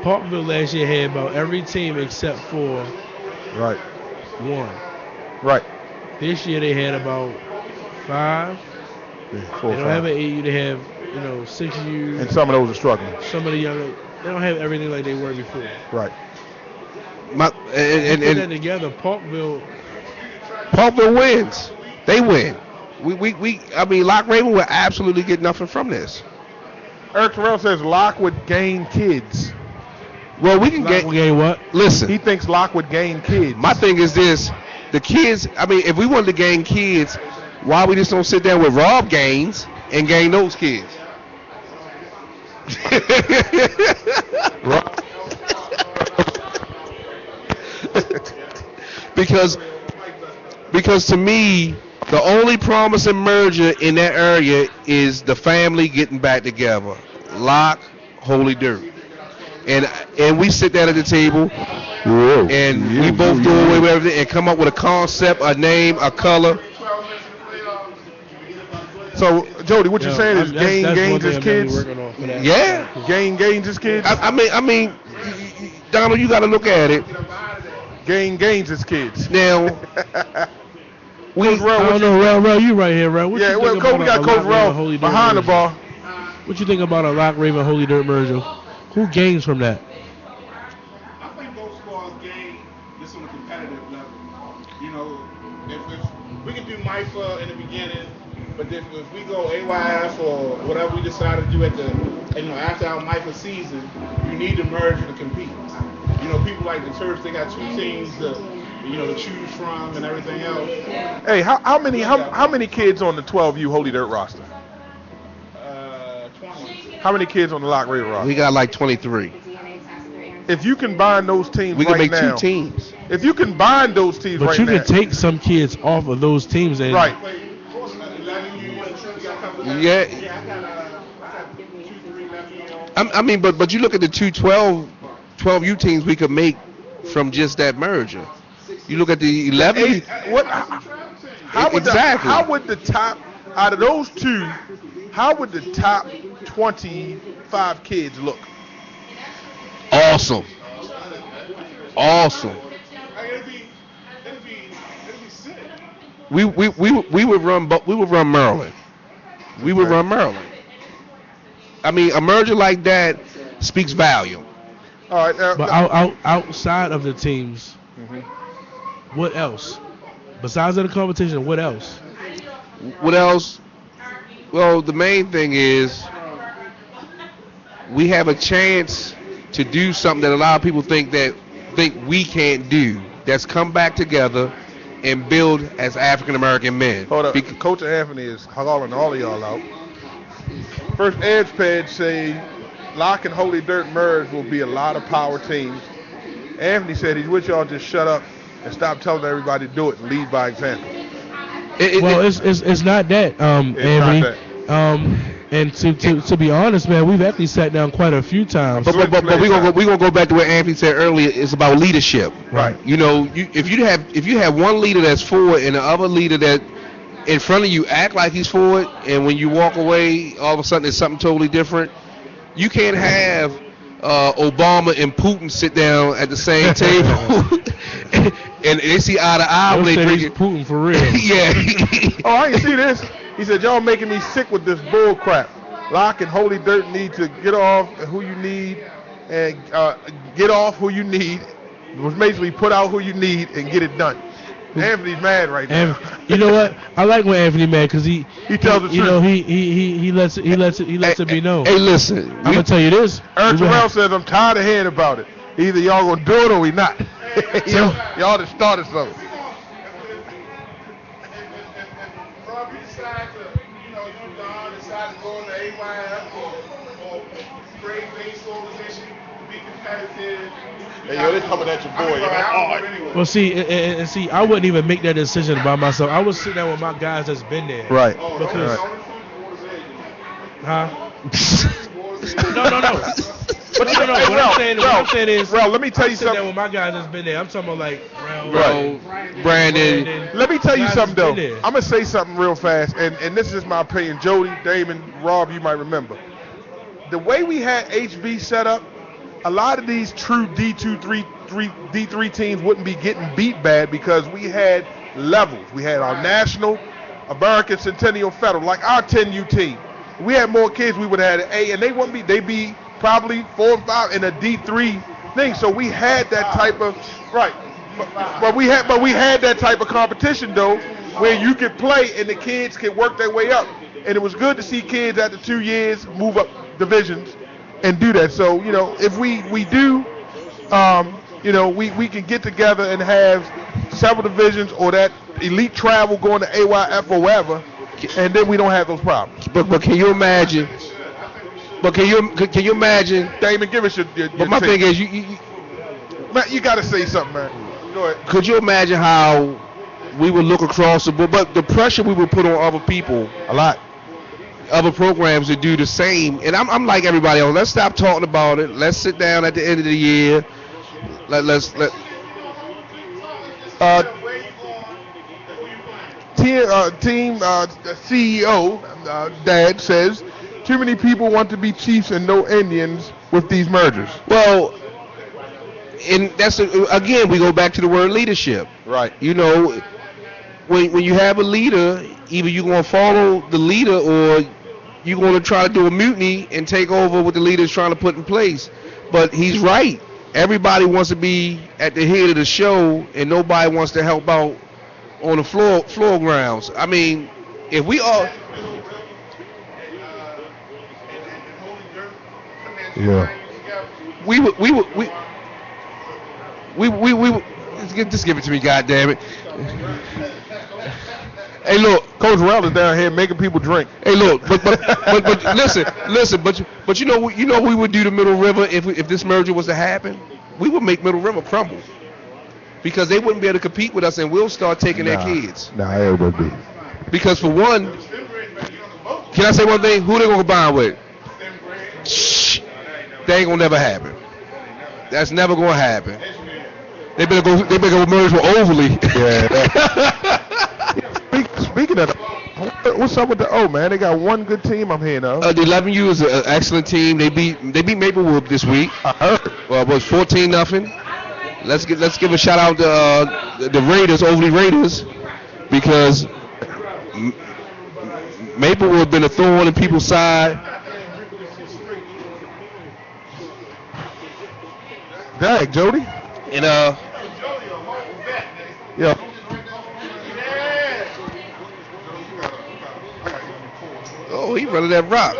Parkville last year had about every team except for Right. 1. Right. This year they had about 5. Yeah, 4 They or don't have 5. an 8U. They have 6U. And some of those are struggling. Some of the younger, they don't have everything like they were before. Right. And Put that together, Parkville wins. They win. I mean, Lock Raven will absolutely get nothing from this. Eric Terrell says Locke would gain kids. Well, we can gain what? Listen, He thinks Locke would gain kids. my thing is this: the kids. I mean, if we wanted to gain kids, why we just don't sit down with Rob Gaines and gain those kids? because to me, the only promising merger in that area is the family getting back together. Lock, Holy Dirt. And we sit down at the table and we both do away with everything and come up with a concept, a name, a color. So, Jody, what you're saying is gains his kids? Yeah. Gains his kids? I mean, Donald, you got to look at it. Gains his kids. Now, Coach Rel, I don't know, Rel, you right here, Rel. What yeah, you well, think Coach, about we got a Coach Lock Raven Rel Holy Dirt behind the merger? ball. What you think about a Lock Raven Holy Dirt merger? Who gains from that? I think both squads gain just on a competitive level. You know, if we can do MYFA in the beginning, but if we go AYF or whatever we decide to do at after our MYFA season, you need to merge to compete. You know, people like the Terps, they got 2 teams to choose from and everything else. Hey, how many kids on the 12U Holy Dirt roster? 20. How many kids on the Lock Raven roster? we got like 23. If you combine those teams We can right make now, 2 teams. if you combine those teams But right you now, can take some kids off of those teams and right. Yeah. I mean, but you look at the 12U teams we could make from just that merger. You look at the 11. How would Exactly. how would the top out of those 2? How would the top 25 kids look? Awesome. We would run Maryland. We would run Maryland. I mean, a merger like that speaks volume. All right. But outside of the teams, what else? Besides of the competition, what else? What else? Well, the main thing is we have a chance to do something that a lot of people think we can't do. That's come back together and build as African American men. Hold up. Coach Anthony is calling all of y'all out. First Edge page say Lock and Holy Dirt merge will be a lot of power teams. Anthony said he's with y'all, just shut up and stop telling everybody to do it and lead by example. It's not that, Anthony. Not that. And to be honest, man, we've actually sat down quite a few times. But we gonna go back to what Anthony said earlier. It's about leadership. Right. You know, if you have one leader that's forward and the other leader that in front of you act like he's forward, and when you walk away, all of a sudden it's something totally different. You can't have Obama and Putin sit down at the same table and they see eye to eye when they drink it. Putin for real. Yeah. Oh, I didn't see this. He said, y'all making me sick with this bull crap. Lock and Holy Dirt need to get off who you need and get off who you need. was basically put out who you need and get it done. Anthony's mad right now. You know what? I like when Anthony mad because he tells the truth. You know, he lets it be known. Hey, listen. I'm gonna tell you this. Eric Terrell says I'm tired of hearing about it. Either y'all gonna do it or we not. Y'all just started something. Rob, you decide to, you decide to go in the AYF or grade based organization to be competitive. Hey, yo, they coming at your boy. Anyway. Well, see, I wouldn't even make that decision by myself. I would sit down with my guys that's been there. Right. Because, huh? No. What I'm saying is, let me tell you sit down something. with my guys that's been there. I'm talking about like Brandon. Let me tell you guys something that's though. been there. I'm gonna say something real fast, and this is my opinion. Jody, Damon, Rob, you might remember the way we had HB set up. A lot of these true D3 teams wouldn't be getting beat bad because we had levels. We had our national, American Centennial Federal, like our 10U team. We had more kids. We would have had an A, and they wouldn't be. They'd be probably 4 or 5 in a D3 thing. So we had that type of right. But we had that type of competition though, where you could play and the kids could work their way up. And it was good to see kids after 2 years move up divisions and do that. So, if we do, we can get together and have several divisions or that elite travel going to AYF or wherever, and then we don't have those problems. But can you imagine? But can you imagine? Damon, give us your But my thing is, Matt, you got to say something, man. Go ahead. Could you imagine how we would look across the board? But the pressure we would put on other people, a lot. Other programs to do the same, and I'm like everybody else. Let's stop talking about it. Let's sit down at the end of the year. Team CEO Dad says too many people want to be Chiefs and no Indians with these mergers. Well, and that's again we go back to the word leadership. Right. When you have a leader, either you're going to follow the leader or you're going to try to do a mutiny and take over what the leader's trying to put in place. But he's right. Everybody wants to be at the head of the show, and nobody wants to help out on the floor grounds. I mean, if we all... Yeah. We just give it to me, goddammit. Hey, look, Coach Rell is down here making people drink. Hey, look, but listen, but you know we would do to Middle River if this merger was to happen. We would make Middle River crumble because they wouldn't be able to compete with us, and we'll start taking their kids. It would be. Because for one, can I say one thing? Who they gonna combine with? Shh, that ain't gonna never happen. That's never gonna happen. They better go merge with Overly. Yeah. Speaking of, what's up with the O, man? They got one good team I'm hearing of. The 11U is an excellent team. They beat Maplewood this week. I heard. Well, it was 14-0. Let's give a shout out to the Raiders, Overly Raiders, because Maplewood been a thorn in people's side. Dag, Jody. And yeah. Oh, he running that rock.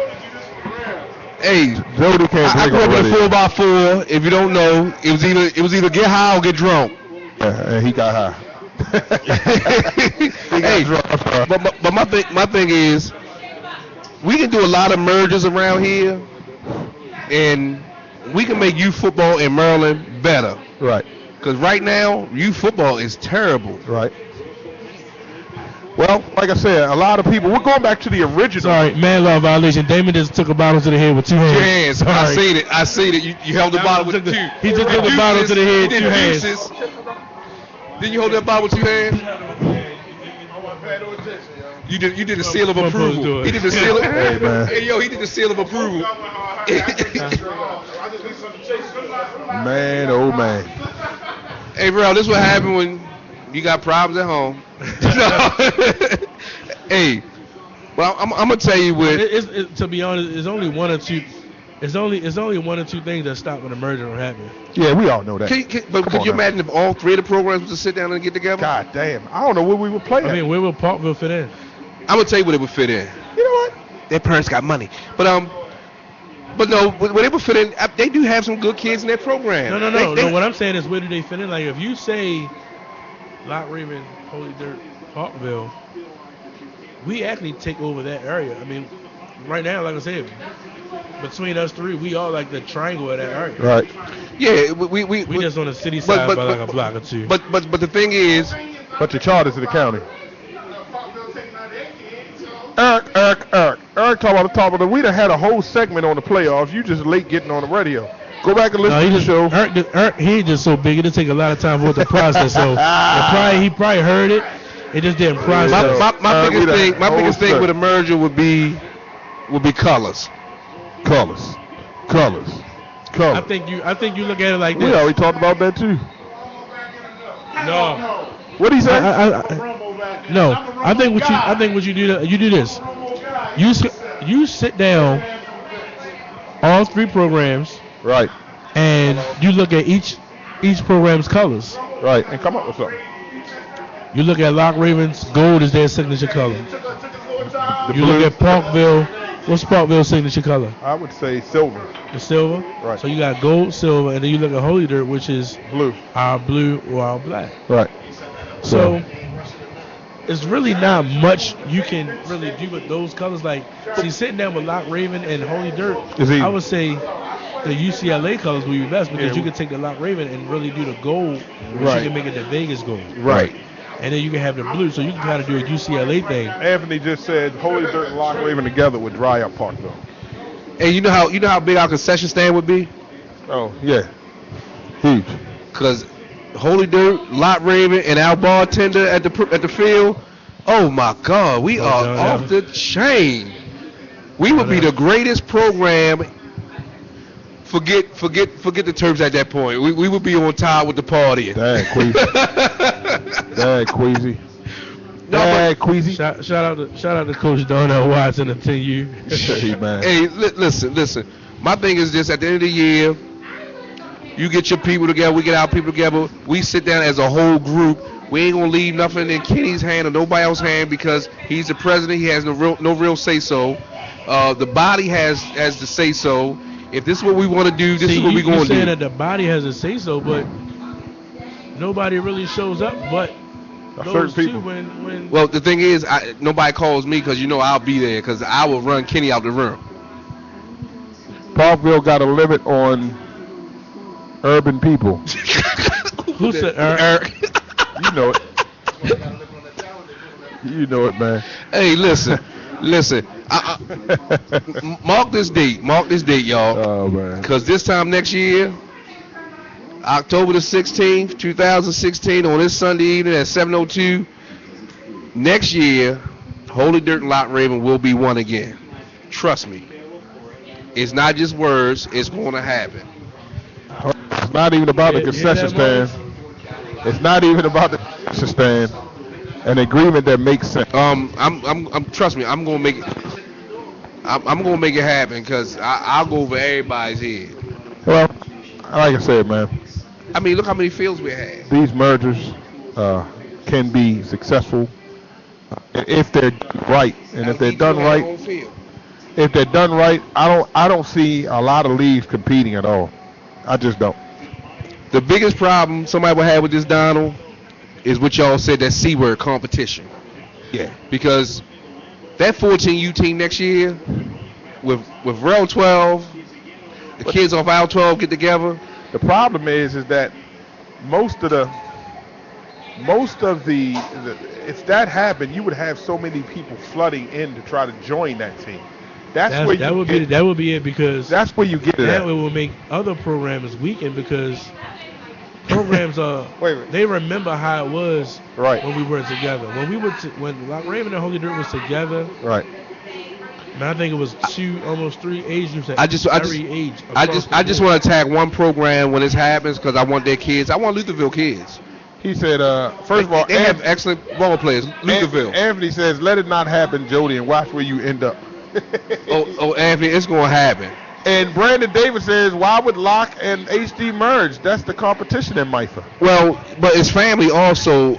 Hey, Jody can't I grew up in a 4x4. If you don't know, it was either get high or get drunk. Yeah, and he got high. He got drunk. But my thing is, we can do a lot of mergers around here, and we can make youth football in Maryland better. Right. Because right now, youth football is terrible. Right. Well, like I said, a lot of people. We're going back to the original. Sorry, man law violation. Damon just took a bottle to the head with 2 hands. 2 hands. Sorry. I seen it. You held the bottle with 2. He just took the bottle to the head, 2 hands. Didn't you hold that bottle with 2 hands? You did a seal of approval. He did the seal of approval. Hey, yo, he did the seal of approval. Man, oh man. Hey, bro, this what happened when you got problems at home. Hey, well, I'm gonna tell you what. To be honest, it's only 1 or 2. It's only one or two things that stop when a merger from happening. Yeah, we all know that. But could you imagine if all three of the programs were to sit down and get together? God damn. I don't know where we would play at. I mean, where would Parkville fit in? I'm going to tell you where they would fit in. You know what? Their parents got money. But no, where they would fit in, they do have some good kids in their program. No. What I'm saying is, where do they fit in? Like, if you say Lock Raven, Holy Dirt, Parkville, we actually take over that area. I mean, right now, like I said, between us three, we all like the triangle of that area. Right. Yeah, we just on the city side by like a block or two. But the thing is, but the charters of the county. Eric, talk about the top of the. We done had a whole segment on the playoffs. You just late getting on the radio. Go back and listen to the show. Eric, he just so big, it'll take a lot of time for it to process. So he probably heard it. It just didn't process. My biggest thing with a merger would be colors. I think you look at it like this. We already talked about that too. No. What he say? No. I think what you do this. You sit down all three programs. Right. And you look at each program's colors. Right. And come up with something. You look at Lock Ravens, gold is their signature color. You look at Parkville, what's Parkville's signature color? I would say silver. The silver? Right. So you got gold, silver, and then you look at Holy Dirt, which is blue. Our blue or our black. Right. So it's really not much you can really do with those colors. Like, see, sitting down with Lock Raven and Holy Dirt, I would say the UCLA colors would be best because you can take the Lock Raven and really do the gold, which you can make it the Vegas gold. Right. And then you can have the blue, so you can kind of do a UCLA thing. Anthony just said Holy Dirt and Lock Raven together would dry up Parkville. And you know how big our concession stand would be? Oh yeah, huge. Because Holy Dirt, Lock Raven, and our bartender at the field. Oh my God, we are off the chain. We would be the greatest program. Forget the terms at that point. We would be on top with the party. Dang, Queasy. Queasy. Shout out to Coach Darnell Watson and 10U. Hey man. Hey, listen. My thing is this: at the end of the year, you get your people together, we get our people together, we sit down as a whole group. We ain't gonna leave nothing in Kenny's hand or nobody else's hand because he's the president. He has no real say so. The body has the say so. If this is what we want to do, this is what we're going to do. You're saying that the body has a say so, but nobody really shows up but those two when. Well, the thing is, nobody calls me because I'll be there because I will run Kenny out the room. Parkville got a limit on urban people. Who said Eric? You know it. You know it, man. Hey, listen. Mark this date, y'all. Oh man. Because this time next year, October the 16th, 2016, on this Sunday evening at 7:02, next year, Holy Dirt and Lock Raven will be one again. Trust me. It's not just words. It's going to happen. It's not even about the concession stand. It's not even about the concession stand. An agreement that makes sense. Trust me. I'm gonna make it. I'm gonna make it happen because I'll go over everybody's head. Well, like I said, man. I mean, look how many fields we had. These mergers can be successful if they're done right, and if they're done right, I don't see a lot of leagues competing at all. I just don't. The biggest problem somebody will have with this, Donald, is what y'all said, that C word, competition. Yeah. Because that 14U team next year, with Rel 12, the kids off Al 12 get together. The problem is that most of the if that happened, you would have so many people flooding in to try to join that team. That would be it because that's where you get it. That will make other programs weaken because programs are they remember how it was when we were together. When Lock Raven and Holy Dirt was together. Right. And I think it was almost 3 age groups at I just want to tag one program when this happens because I want their kids. I want Lutherville kids. He said, first of all, they have excellent ball players. Lutherville. Anthony says, let it not happen, Jody, and watch where you end up. oh, Anthony, it's going to happen. And Brandon Davis says, why would Locke and HD merge? That's the competition in MYFA. Well, but it's family also.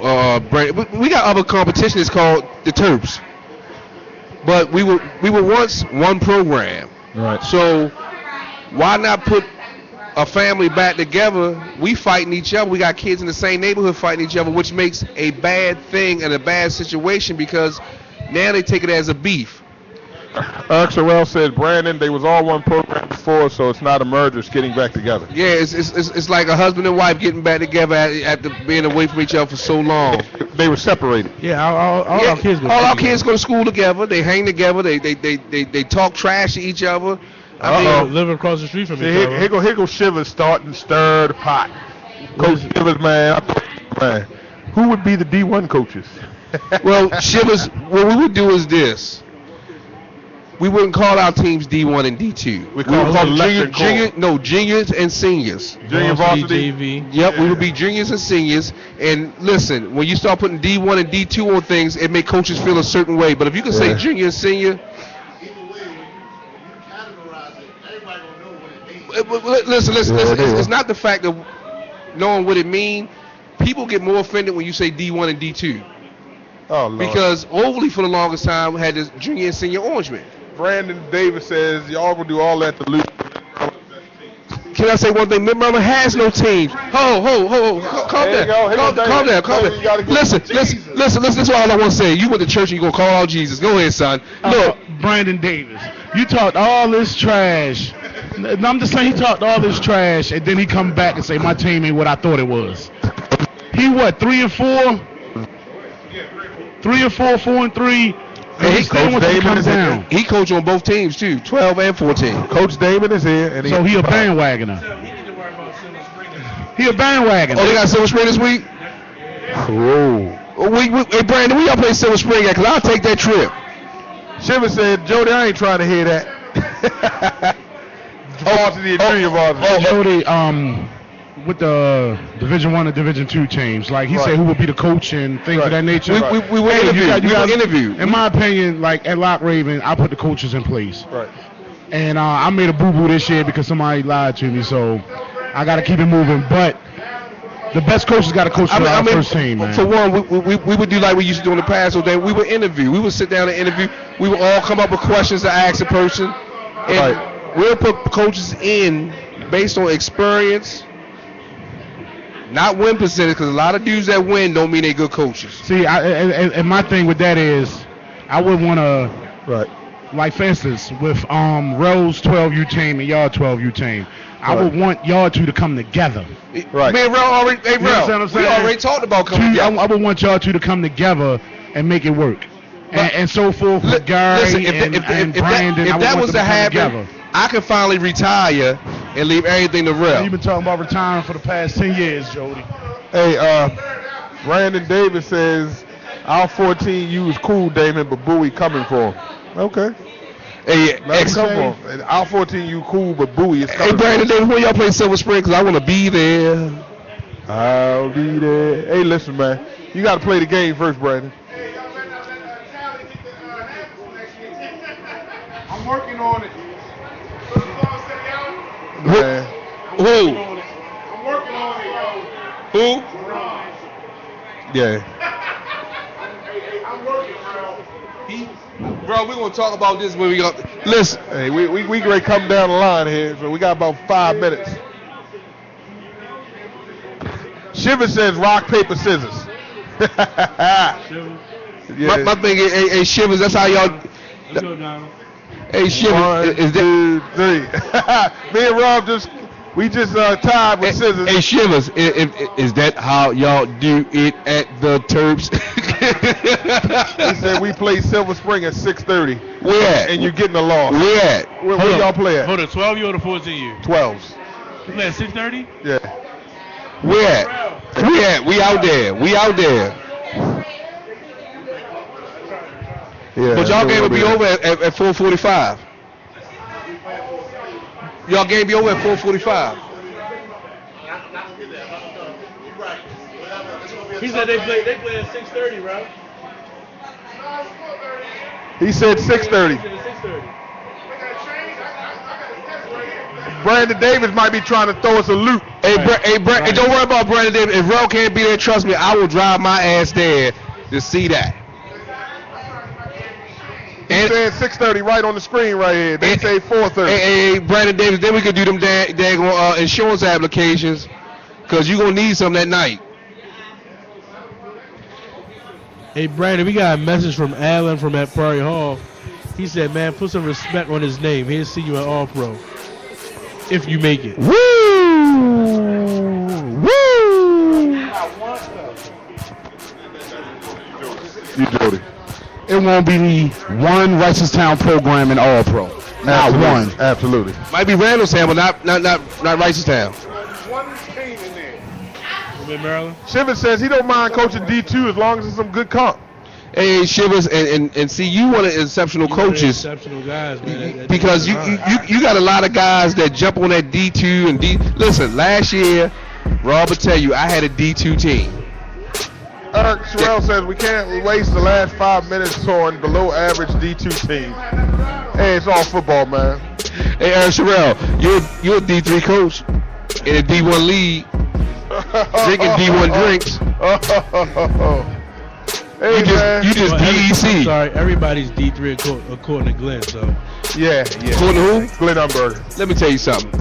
We got other competition. It's called the Terps. But we were once one program. Right. So why not put a family back together? We fighting each other. We got kids in the same neighborhood fighting each other, which makes a bad thing and a bad situation because now they take it as a beef. Xarel said, Brandon, they was all one program before, so it's not a merger, it's getting back together. Yeah, it's like a husband and wife getting back together after being away from each other for so long. They were separated. Yeah, all our kids go to school together. They hang together. They talk trash to each other. I mean, living across the street from each other. Here go Shivers starting stir the pot. Coach Shivers, man, who would be the D1 coaches? Well, Shivers, what we would do is this. We wouldn't call our teams D1 and D2. We call them juniors and seniors. Junior varsity. JV. Yep, we would be juniors and seniors. And listen, when you start putting D1 and D2 on things, it make coaches feel a certain way. But if you can say junior and senior, listen. It's not the fact of knowing what it means. People get more offended when you say D1 and D2. Oh, Lord. Because Overly for the longest time had this junior and senior Orangeman. Brandon Davis says y'all gonna do all that to lose. Can I say one thing? Mid-Merlin has no teams. Calm down. Listen. This is all I want to say. You went to church and you gonna call out Jesus. Go ahead, son. Look, Brandon Davis, you talked all this trash. I'm just saying he talked all this trash, and then he come back and say my team ain't what I thought it was. He what? 3-4. 4-3. And he coached on both teams too, 12 and 14. Coach Damon is here, and so he a bandwagoner. He a bandwagoner. Oh, they got Silver Spring this week. Whoa. Hey Brandon, we y'all play Silver Spring at? Cause I'll take that trip. Shiver said, Jody, I ain't trying to hear that. Varsity and junior varsity. Jody, with the Division I and Division II teams, like he said, who would be the coach and things of that nature. We will interview. In my opinion, like at Lock Raven, I put the coaches in place. Right. And I made a boo-boo this year because somebody lied to me, so I got to keep it moving. But the best coaches got to coach for our first team, man. For one, we would do like we used to do in the past. So that we would interview. We would sit down and interview. We would all come up with questions to ask a person, and we'll put coaches in based on experience. Not win percentage, because a lot of dudes that win don't mean they good coaches. See, and my thing with that is, I would want to, like for instance, with Rose 12U team and y'all 12U team, I would want y'all two to come together. Right. Me and Rel already, we already talked about coming together. I would want y'all two to come together and make it work. And so forth with Gary and Brandon. If that was to happen, I could finally retire and leave everything to Rel. You've been talking about retiring for the past 10 years, Jody. Hey, Brandon Davis says, our 14U is cool, Damon, but Bowie coming for him. Okay. Hey, come on. Our 14U cool, but Bowie is coming. Hey, Brandon Davis, when y'all play Silver Spring? Because I want to be there. I'll be there. Hey, listen, man. You got to play the game first, Brandon. I'm working on it. Who? I'm working on it, yo. Who? Yeah. I'm working, bro. Bro, we're going to talk about this when we go. Listen. Hey, we ready to come down the line here, so we got about 5 minutes. Shiver says rock, paper, scissors. My thing is, hey, Shivers, that's how y'all. Let's go down. Hey, Shivers, is that? 2, 3. Me and Rob just tied with scissors. Hey, Shivers, is that how y'all do it at the Terps? He said we play Silver Spring at 6:30. Where at? And you're getting a loss. Where at? Where y'all play at? Hold on, 12U or the 14U? 12s. You play at 6:30? Yeah. Where at? We out there. Yeah. But y'all game will be over at 4:45. Y'all game be over at 4:45. He said they play at 6:30, right? He said 6:30. He said 6:30. Brandon Davis might be trying to throw us a loop. Hey, hey, don't worry about Brandon Davis. If Rel can't be there, trust me, I will drive my ass there to see that. He said 6:30 right on the screen right here. They say 4:30. Hey, Brandon Davis, then we could do them daggone insurance applications because you're going to need some that night. Hey, Brandon, we got a message from Alan from at Prairie Hall. He said, man, put some respect on his name. He'll see you at All-Pro if you make it. Woo! You, Jody. It won't be one Ricestown program in All-Pro. Not one. Absolutely. Might be Randallstown, but not Ricestown. One team in there. Maryland? Shivers says he don't mind coaching D2 as long as it's some good comp. Hey, Shivers, and see, you one of the exceptional coaches. Exceptional guys, man. Because you got a lot of guys that jump on that D2 and D. Listen, last year, Rob will tell you, I had a D2 team. Eric Sherrill says we can't waste the last 5 minutes on below average D2 teams. Hey, it's all football, man. Hey, Eric Sherrill, you're a D3 coach in a D1 league, drinking D1 drinks. Hey, you just DEC. I'm sorry, everybody's D3 according to Glenn, so. Yeah. According to who? Glenn Umberger. Let me tell you something.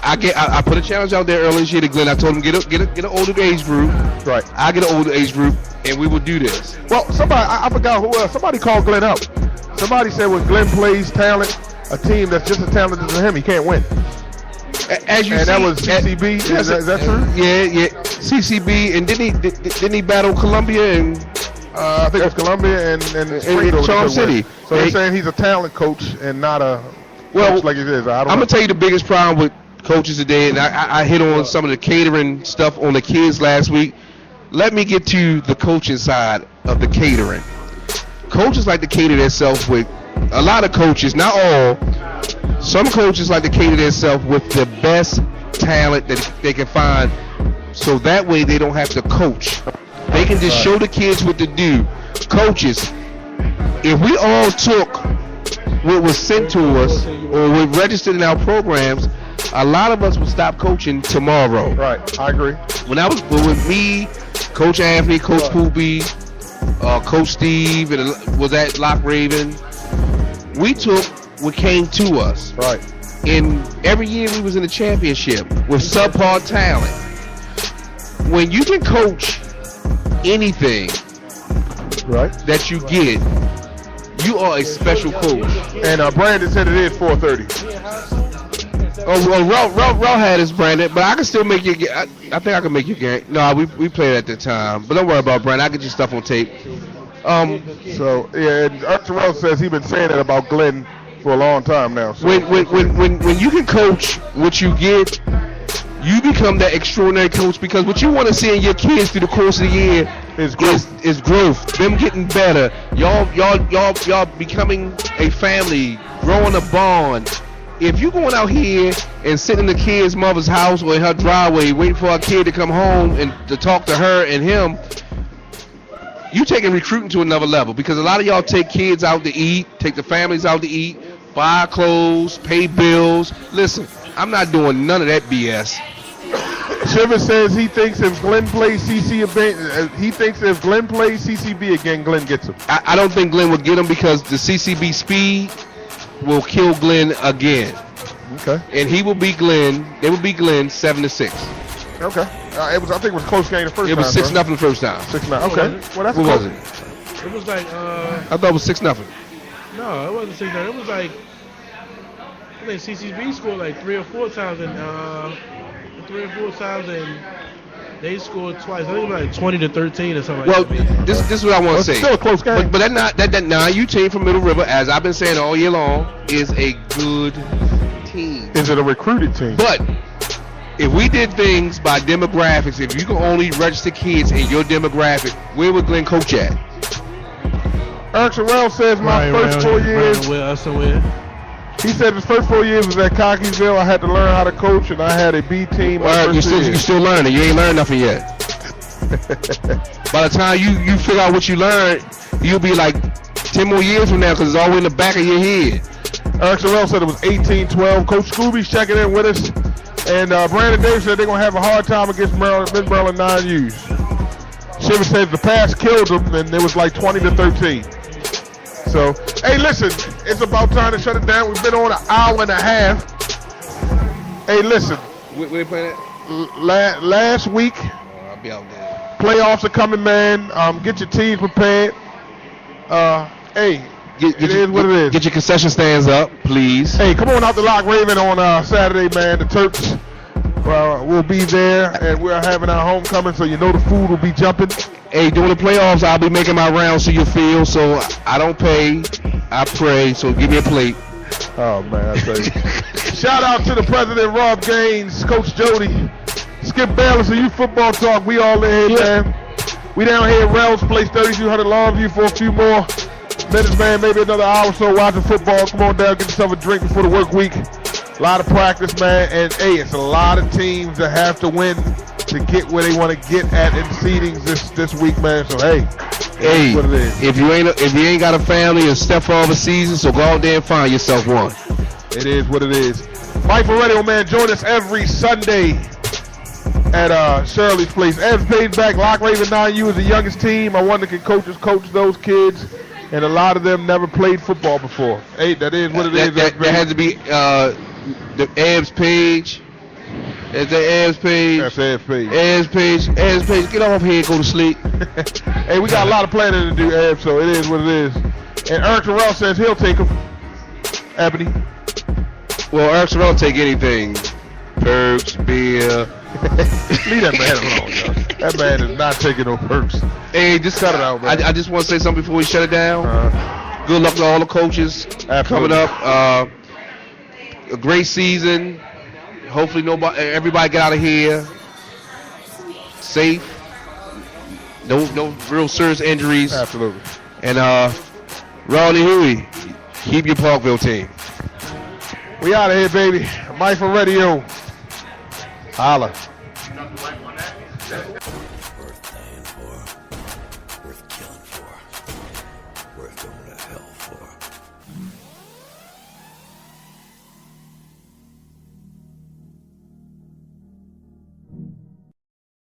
I put a challenge out there earlier this year to Glenn. I told him get an older age group. Right. I get an older age group, and we will do this. Well, I forgot who else. Somebody called Glenn out. Somebody said when Glenn plays talent, a team that's just as talented as him, he can't win. As you and see, that was CCB. Is that true? Yeah. CCB, and didn't he battle Columbia and? I think it was Columbia and Charm City. So they're saying he's a talent coach and not a coach like he is. I'm gonna tell you the biggest problem with coaches today, and I hit on some of the catering stuff on the kids last week. Let me get to the coaching side of the catering. Coaches like to cater themselves with a lot of coaches, not all. Some coaches like to cater themselves with the best talent that they can find, so that way they don't have to coach. They can just show the kids what to do. Coaches, if we all took what was sent to us or what registered in our programs, a lot of us would stop coaching tomorrow. Right, I agree. When I was with me, Coach Anthony, Coach Poopy, Coach Steve, and was at Lock Raven, we took what came to us. Right. And every year we was in the championship with subpar talent. When you can coach anything that you get, you are a special coach. And Brandon said it is 4:30. Oh, well, Raw had his Brandon, but I can still make you. I think I can make you game. No, we played at the time, but don't worry about Brandon. I get your stuff on tape. So yeah, and Terrell says he's been saying that about Glenn for a long time now. So. When you can coach what you get, you become that extraordinary coach, because what you want to see in your kids through the course of the year is growth. Them getting better. Y'all becoming a family, growing a bond. If you going out here and sitting in the kid's mother's house or in her driveway waiting for a kid to come home and to talk to her and him, you taking recruiting to another level, because a lot of y'all take kids out to eat, take the families out to eat, buy clothes, pay bills. Listen, I'm not doing none of that BS. Shiver says he thinks if Glenn plays CCB again, Glenn gets him. I don't think Glenn would get him, because the CCB speed will kill Glenn again. Okay. And he will beat Glenn. They will beat Glenn 7-6. Okay. I think it was a close game the first time. It was 6-0 the first time. 6-0. Okay. Well, that's what was it? It was like I thought it was 6-0. No, it wasn't 6-0. It was like I think CCB scored like 3 or 4 times, and they scored twice. I think it was like 20-13 or something. Well, like that. this is what I want to say. It's still a close game. But that 9U team from Middle River, as I've been saying all year long, is a good team. Is it a recruited team? But if we did things by demographics, if you can only register kids in your demographic, where would Glenn coach at? Eric Sherrill says my first 4 years. He said his first 4 years was at Cockeysville. I had to learn how to coach, and I had a B team. You're still learning. You ain't learned nothing yet. By the time you figure out what you learned, you'll be like 10 more years from now, because it's always in the back of your head. Eric Sorrell said it was 18-12. Coach Scooby's checking in with us. And Brandon Davis said they're going to have a hard time against Mid-Maryland 9Us. Shiver says the pass killed them, and it was like 20-13. So, hey, listen, it's about time to shut it down. We've been on an hour and a half. Hey, listen. Where they playing at? Last week. I'll be out there. Playoffs are coming, man. Get your teams prepared. Hey, it is what it is. Get your concession stands up, please. Hey, come on out to Lock Raven on Saturday, man. The Turks will be there, and we're having our homecoming, so you know the food will be jumping. Hey, during the playoffs, I'll be making my rounds to your field, so I don't pay, I pray, so give me a plate. Oh, man, I tell you. Shout out to the president, Rob Gaines, Coach Jody, Skip Bayless of Youth Football Talk. We all in here, man. We down here at Rel's Place, 3200 Longview for a few more minutes, man. Maybe another hour or so watching football. Come on down, get yourself a drink before the work week. A lot of practice, man. And, hey, it's a lot of teams that have to win to get where they want to get at in seedings this week, man. So, hey, what it is. If you ain't got a family and step for all the season, so go out there and find yourself one. It is what it is. MYFA Radio, man. Join us every Sunday at Shirley's Place. Ev's Page back. Lock Raven 9U is the youngest team. I wonder can coaches coach those kids, and a lot of them never played football before. Hey, that is what it is. That had to be the Ev's Page. Is that Ev's Page? That's Ev's Page. Ev's Page. Ev's Page. Get off here and go to sleep. Hey, we got a lot of planning to do, Ev, so it is what it is. And Eric Terrell says he'll take them. Ebony. Well, Eric Terrell will take anything. Perks, beer. Leave that man alone, yo. That man is not taking no perks. Hey, just cut it out, man. I just want to say something before we shut it down. Good luck to all the coaches coming up. A great season. Hopefully everybody get out of here safe. No real serious injuries. Absolutely. And Ronnie Huey, keep your Parkville team. We out of here, baby. MYFA Radio. Holla.